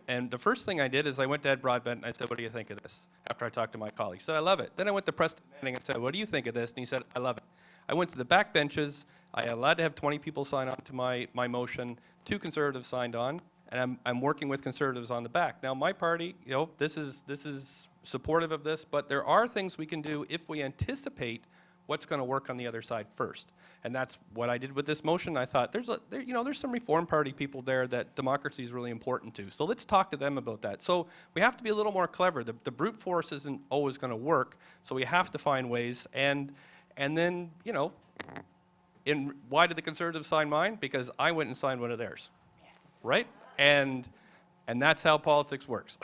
And the first thing I did is I went to Ed Broadbent and I said, what do you think of this? After I talked to my colleagues. He said, I love it. Then I went to Preston Manning and said, what do you think of this? And he said, I love it. I went to the back benches. I allowed to have 20 people sign on to my motion. 2 Conservatives signed on. And I'm working with Conservatives on the back. Now, my party, you know, this is supportive of this, but there are things we can do if we anticipate what's going to work on the other side first. And that's what I did with this motion. I thought there's some Reform Party people there that democracy is really important to. So let's talk to them about that. So we have to be a little more clever. The brute force isn't always going to work. So we have to find ways. And then, you know, why did the Conservatives sign mine? Because I went and signed one of theirs, right? And that's how politics works.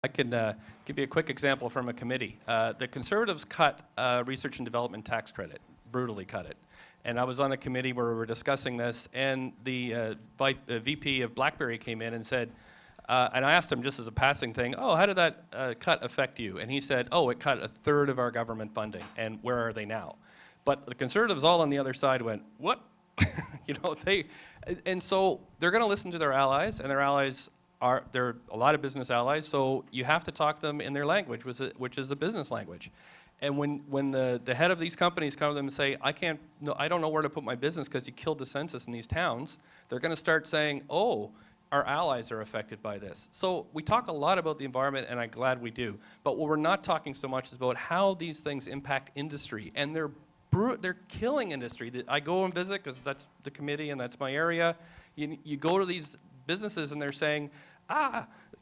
I can give you a quick example from a committee. The Conservatives cut research and development tax credit, brutally cut it. And I was on a committee where we were discussing this, and the VP of BlackBerry came in and said, and I asked him just as a passing thing, oh, how did that cut affect you? And he said, oh, it cut 1/3 of our government funding, and where are they now? But the Conservatives all on the other side went, what? You know, and so they're going to listen to their allies, and their allies there are a lot of business allies, so you have to talk to them in their language, which is the business language. And when the head of these companies come to them and say, I don't know where to put my business because you killed the census in these towns, they're going to start saying, oh, our allies are affected by this. So we talk a lot about the environment, and I'm glad we do. But what we're not talking so much is about how these things impact industry, and they're killing industry. I go and visit because that's the committee and that's my area. You go to these businesses and they're saying,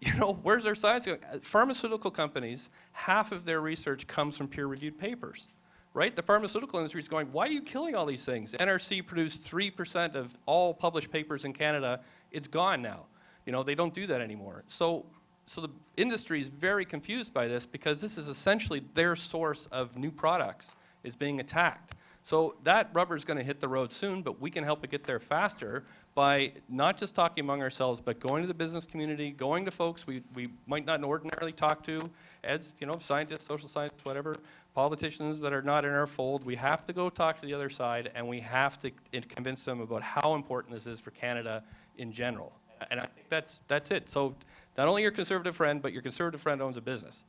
you know, where's their science going? Pharmaceutical companies, half of their research comes from peer-reviewed papers, right? The pharmaceutical industry is going, why are you killing all these things? NRC produced 3% of all published papers in Canada. It's gone now. You know, they don't do that anymore. So so the industry is very confused by this because this is essentially their source of new products is being attacked. So that rubber is going to hit the road soon, but we can help it get there faster by not just talking among ourselves, but going to the business community, going to folks we might not ordinarily talk to as, you know, scientists, social scientists, whatever, politicians that are not in our fold. We have to go talk to the other side, and we have to convince them about how important this is for Canada in general. And I think that's it. So not only your conservative friend, but your conservative friend owns a business.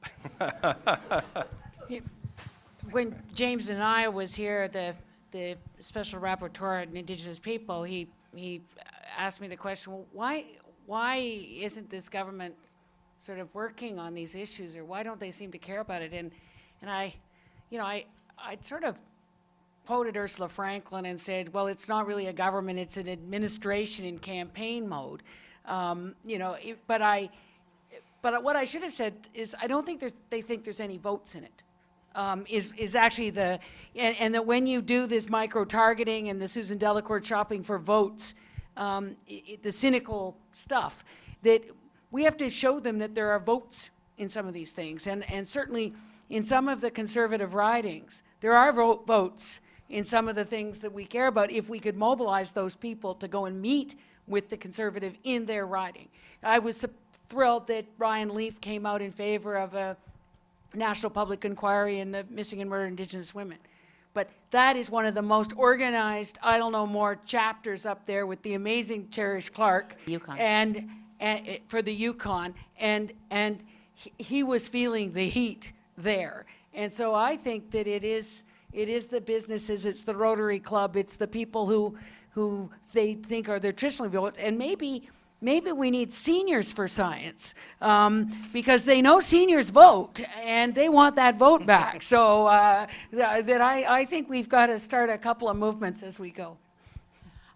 When James and I was here, the special rapporteur on Indigenous people, he asked me the question, well, why isn't this government sort of working on these issues, or why don't they seem to care about it? And I sort of quoted Ursula Franklin and said, well, it's not really a government, it's an administration in campaign mode. But what I should have said is I don't think they think there's any votes in it. Is actually and that when you do this micro-targeting and the Susan Delacourt shopping for votes, the cynical stuff, that we have to show them that there are votes in some of these things. And certainly in some of the conservative ridings, there are votes in some of the things that we care about if we could mobilize those people to go and meet with the Conservative in their riding. I was thrilled that Ryan Leaf came out in favor of a national public inquiry in the missing and murdered Indigenous women. But that is one of the most organized, I don't know more chapters up there with the amazing Cherish Clark. Yukon. And for the Yukon. And he was feeling the heat there. And so I think that it is the businesses, it's the Rotary Club, it's the people who they think are their traditionally vote, and maybe we need seniors for science, because they know seniors vote and they want that vote back. So I think we've got to start a couple of movements as we go.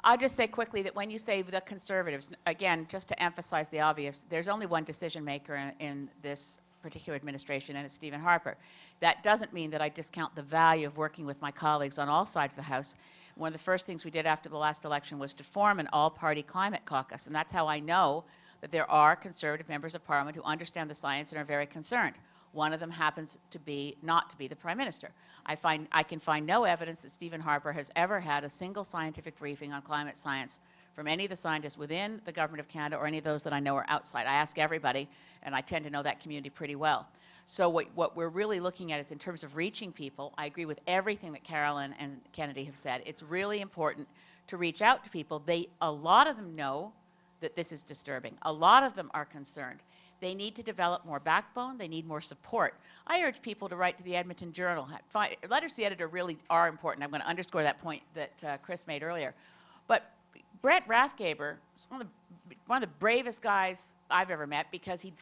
I'll just say quickly that when you say the Conservatives, again, just to emphasize the obvious, there's only one decision maker in this particular administration, and it's Stephen Harper. That doesn't mean that I discount the value of working with my colleagues on all sides of the House. One of the first things we did after the last election was to form an all-party climate caucus, and that's how I know that there are Conservative members of Parliament who understand the science and are very concerned. One of them happens to be not to be the Prime Minister. I can find no evidence that Stephen Harper has ever had a single scientific briefing on climate science from any of the scientists within the Government of Canada or any of those that I know are outside. I ask everybody, and I tend to know that community pretty well. So what we're really looking at is in terms of reaching people. I agree with everything that Carolyn and Kennedy have said. It's really important to reach out to people. A lot of them know that this is disturbing. A lot of them are concerned. They need to develop more backbone. They need more support. I urge people to write to the Edmonton Journal. Letters to the editor really are important. I'm going to underscore that point that Chris made earlier. But Brett Rathgaber is one of the bravest guys I've ever met, because he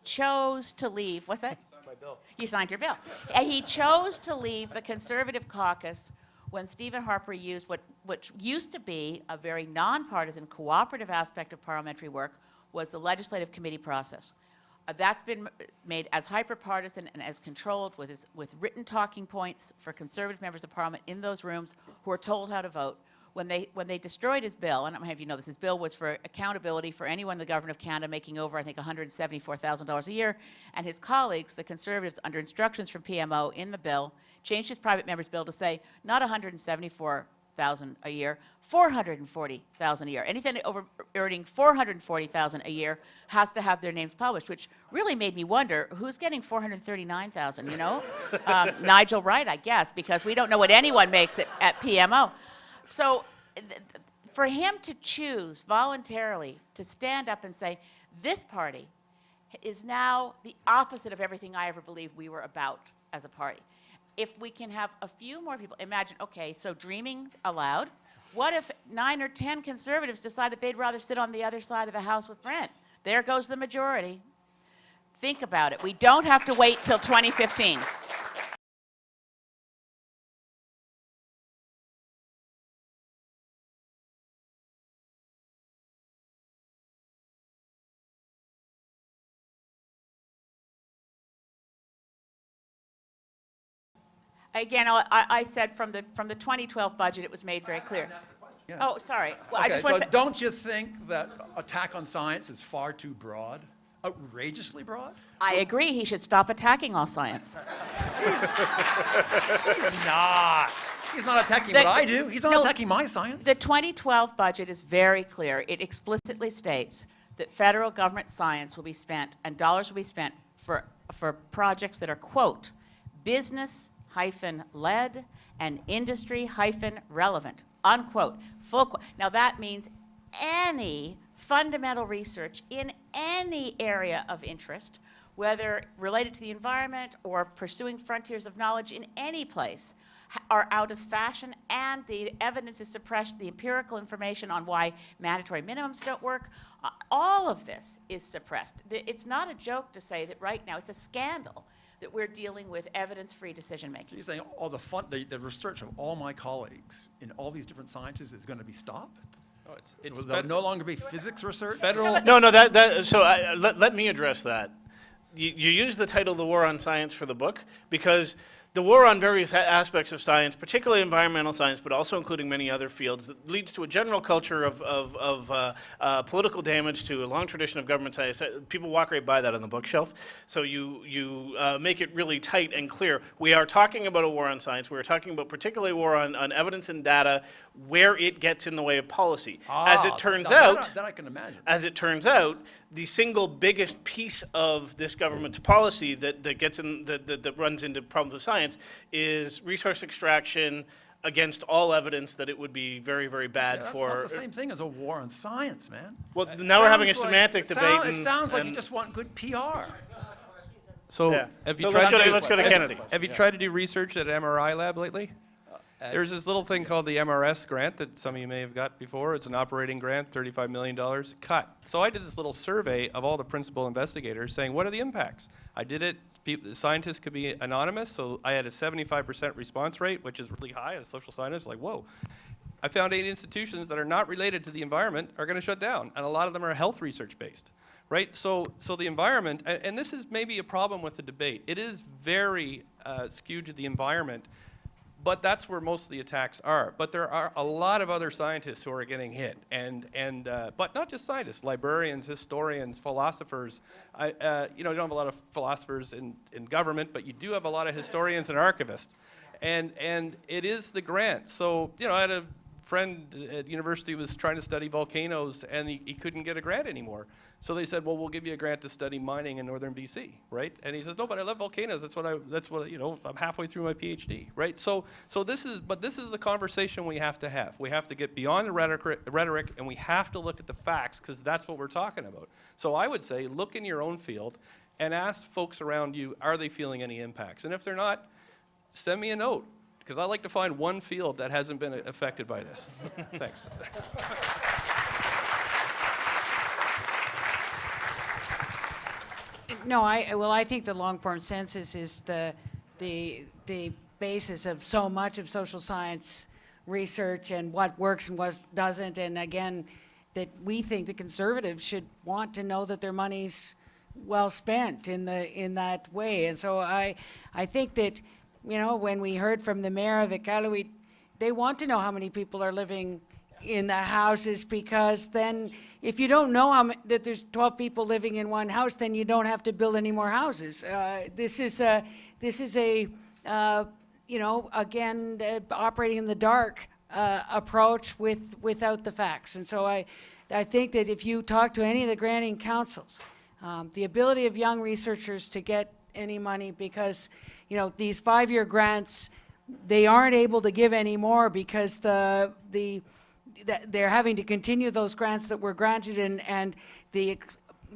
chose to leave. What's that? Signed my bill. You signed your bill. And he chose to leave the Conservative caucus when Stephen Harper used what used to be a very nonpartisan, cooperative aspect of parliamentary work, was the legislative committee process. That's been made as hyper-partisan and as controlled with written talking points for Conservative members of Parliament in those rooms who are told how to vote. When they destroyed his bill, and I don't know if you know this, his bill was for accountability for anyone in the Government of Canada making over, I think, $174,000 a year, and his colleagues, the Conservatives, under instructions from PMO in the bill, changed his private member's bill to say not $174,000 a year, $440,000 a year. Anything over earning $440,000 a year has to have their names published, which really made me wonder who's getting $439,000. You know, Nigel Wright, I guess, because we don't know what anyone makes at PMO. So for him to choose voluntarily to stand up and say, this party is now the opposite of everything I ever believed we were about as a party. If we can have a few more people, imagine, okay, so dreaming aloud, what if 9 or 10 Conservatives decided they'd rather sit on the other side of the House with Brent? There goes the majority. Think about it. We don't have to wait till 2015. Again, I said from the 2012 budget, it was made very clear. Yeah. Oh, sorry. Well, I Okay, just want so to say, don't you think that attack on science is far too broad? outrageously broad? I agree, he should stop attacking all science. He's not. He's not attacking what I do. He's not attacking my science. The 2012 budget is very clear. It explicitly states that federal government science will be spent and dollars will be spent for projects that are, quote, business-led and industry-relevant, unquote, full quote. Now that means any fundamental research in any area of interest, whether related to the environment or pursuing frontiers of knowledge in any place, are out of fashion, and the evidence is suppressed, the empirical information on why mandatory minimums don't work, all of this is suppressed. It's not a joke to say that right now, it's a scandal that we're dealing with evidence-free decision-making. So you're saying all the research of all my colleagues in all these different sciences is going to be stopped? No, it's Will there no longer be physics research? federal. No, so let me address that. You use the title "The War on Science" for the book because the war on various aspects of science, particularly environmental science, but also including many other fields, that leads to a general culture of political damage to a long tradition of government science. People walk right by that on the bookshelf. So you make it really tight and clear. We are talking about a war on science. We are talking about particularly a war on evidence and data where it gets in the way of policy. As it turns out, that I can imagine. as it turns out, the single biggest piece of this government's policy that runs into problems with science is resource extraction against all evidence that it would be very, very bad That's for. not the same thing as a war on science, man. Well, now we're having a Sounds like- semantic debate. It sounds like you and- just want good PR. So Yeah. have you So tried let's go to Kennedy. Have you tried to do research at MRI lab lately? There's this little thing called the MRS grant that some of you may have got before. It's an operating grant, $35 million, cut. So I did this little survey of all the principal investigators saying, what are the impacts? I did it, scientists could be anonymous, so I had a 75% response rate, which is really high as social scientists, like, whoa. I found 8 institutions that are not related to the environment are gonna shut down, and a lot of them are health research based. Right, so the environment, and this is maybe a problem with the debate. It is very skewed to the environment, but that's where most of the attacks are. But there are a lot of other scientists who are getting hit, but not just scientists, librarians, historians, philosophers. You don't have a lot of philosophers in government, but you do have a lot of historians and archivists. And it is the grant. So, I had a friend at university was trying to study volcanoes, and he couldn't get a grant anymore. So they said, well, we'll give you a grant to study mining in northern BC, right? And he says, no, but I love volcanoes. That's what I'm halfway through my PhD, right? So this is the conversation we have to have. We have to get beyond the rhetoric, and we have to look at the facts, because that's what we're talking about. So I would say, look in your own field and ask folks around you, are they feeling any impacts? And if they're not, send me a note, because I like to find one field that hasn't been affected by this. Thanks. No, I think the long-form census is the basis of so much of social science research and what works and what doesn't. And again, that we think the conservatives should want to know that their money's well spent in that way. And so I think that, when we heard from the mayor of Iqaluit, they want to know how many people are living in the houses, because then if you don't know that there's 12 people living in one house, then you don't have to build any more houses. This is operating in the dark approach without the facts. And so I think that if you talk to any of the granting councils, the ability of young researchers to get any money, because these 5-year grants, they aren't able to give any more because they're having to continue those grants that were granted, and the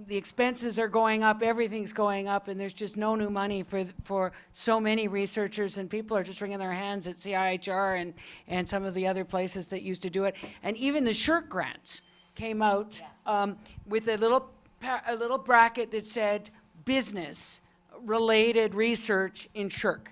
expenses are going up, everything's going up, and there's just no new money for so many researchers, and people are just wringing their hands at CIHR and some of the other places that used to do it. And even the SSHRC grants came out with a little bracket that said business-related research in SSHRC.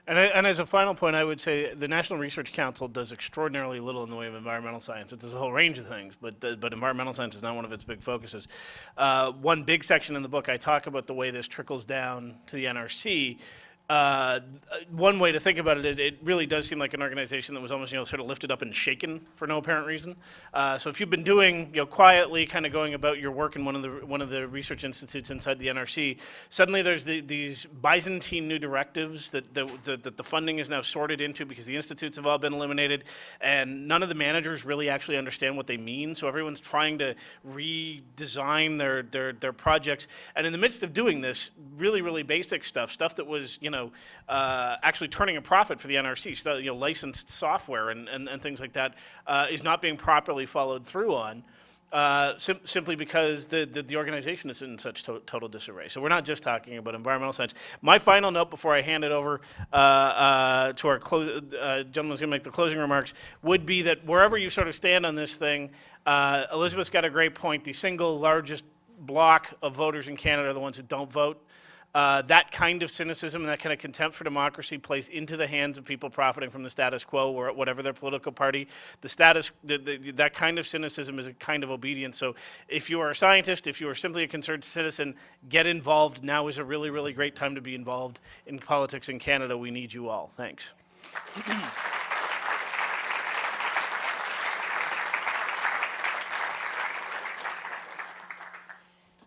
And as a final point, I would say the National Research Council does extraordinarily little in the way of environmental science. It does a whole range of things, but environmental science is not one of its big focuses. One big section in the book, I talk about the way this trickles down to the NRC. one way to think about it is it really does seem like an organization that was almost, sort of lifted up and shaken for no apparent reason. So if you've been doing, quietly kind of going about your work in one of the research institutes inside the NRC, suddenly there's these Byzantine new directives that the funding is now sorted into because the institutes have all been eliminated, and none of the managers really actually understand what they mean. So everyone's trying to redesign their projects, and in the midst of doing this, really basic stuff that was, actually turning a profit for the NRC, licensed software and things like that, is not being properly followed through on, simply because the organization is in such total disarray. So we're not just talking about environmental science. My final note before I hand it over to our gentleman who's going to make the closing remarks would be that wherever you sort of stand on this thing, Elizabeth's got a great point. The single largest block of voters in Canada are the ones who don't vote. That kind of cynicism and that kind of contempt for democracy plays into the hands of people profiting from the status quo or whatever their political party. That kind of cynicism is a kind of obedience. So if you are a scientist, if you are simply a concerned citizen, get involved. Now is a really great time to be involved in politics in Canada. We need you all. Thanks.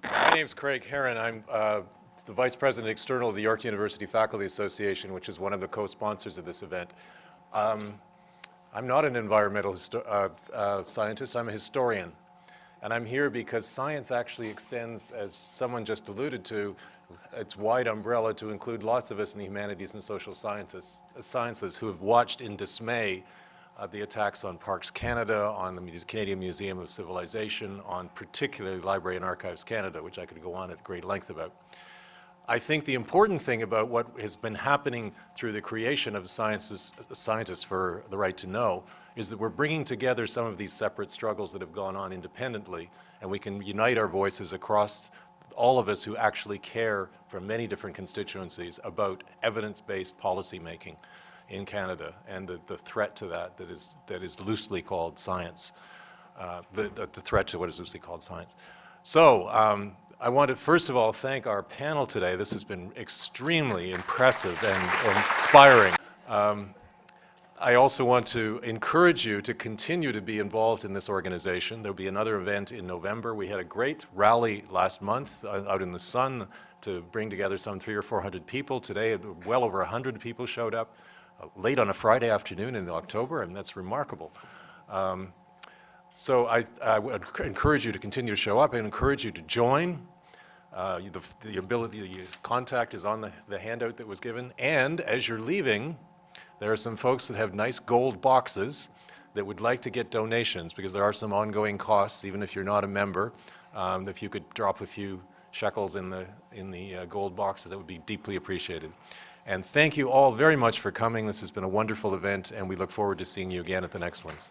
My name's Craig Herron. I'm the Vice President External of the York University Faculty Association, which is one of the co-sponsors of this event. I'm not an environmental scientist, I'm a historian. And I'm here because science actually extends, as someone just alluded to, its wide umbrella to include lots of us in the humanities and social sciences who have watched in dismay the attacks on Parks Canada, on the Canadian Museum of Civilization, on particularly Library and Archives Canada, which I could go on at great length about. I think the important thing about what has been happening through the creation of Scientists for the Right to Know is that we're bringing together some of these separate struggles that have gone on independently, and we can unite our voices across all of us who actually care from many different constituencies about evidence-based policy making in Canada and the threat to that is loosely called science, the threat to what is loosely called science. So I want to first of all thank our panel today. This has been extremely impressive and inspiring. I also want to encourage you to continue to be involved in this organization. There'll be another event in November. We had a great rally last month out in the sun to bring together some 300 or 400 people. Today, well over 100 people showed up late on a Friday afternoon in October, and that's remarkable. So I would encourage you to continue to show up. I encourage you to join. The ability, the contact is on the handout that was given. And as you're leaving, there are some folks that have nice gold boxes that would like to get donations because there are some ongoing costs, even if you're not a member. If you could drop a few shekels in the gold boxes, that would be deeply appreciated. And thank you all very much for coming. This has been a wonderful event, and we look forward to seeing you again at the next ones.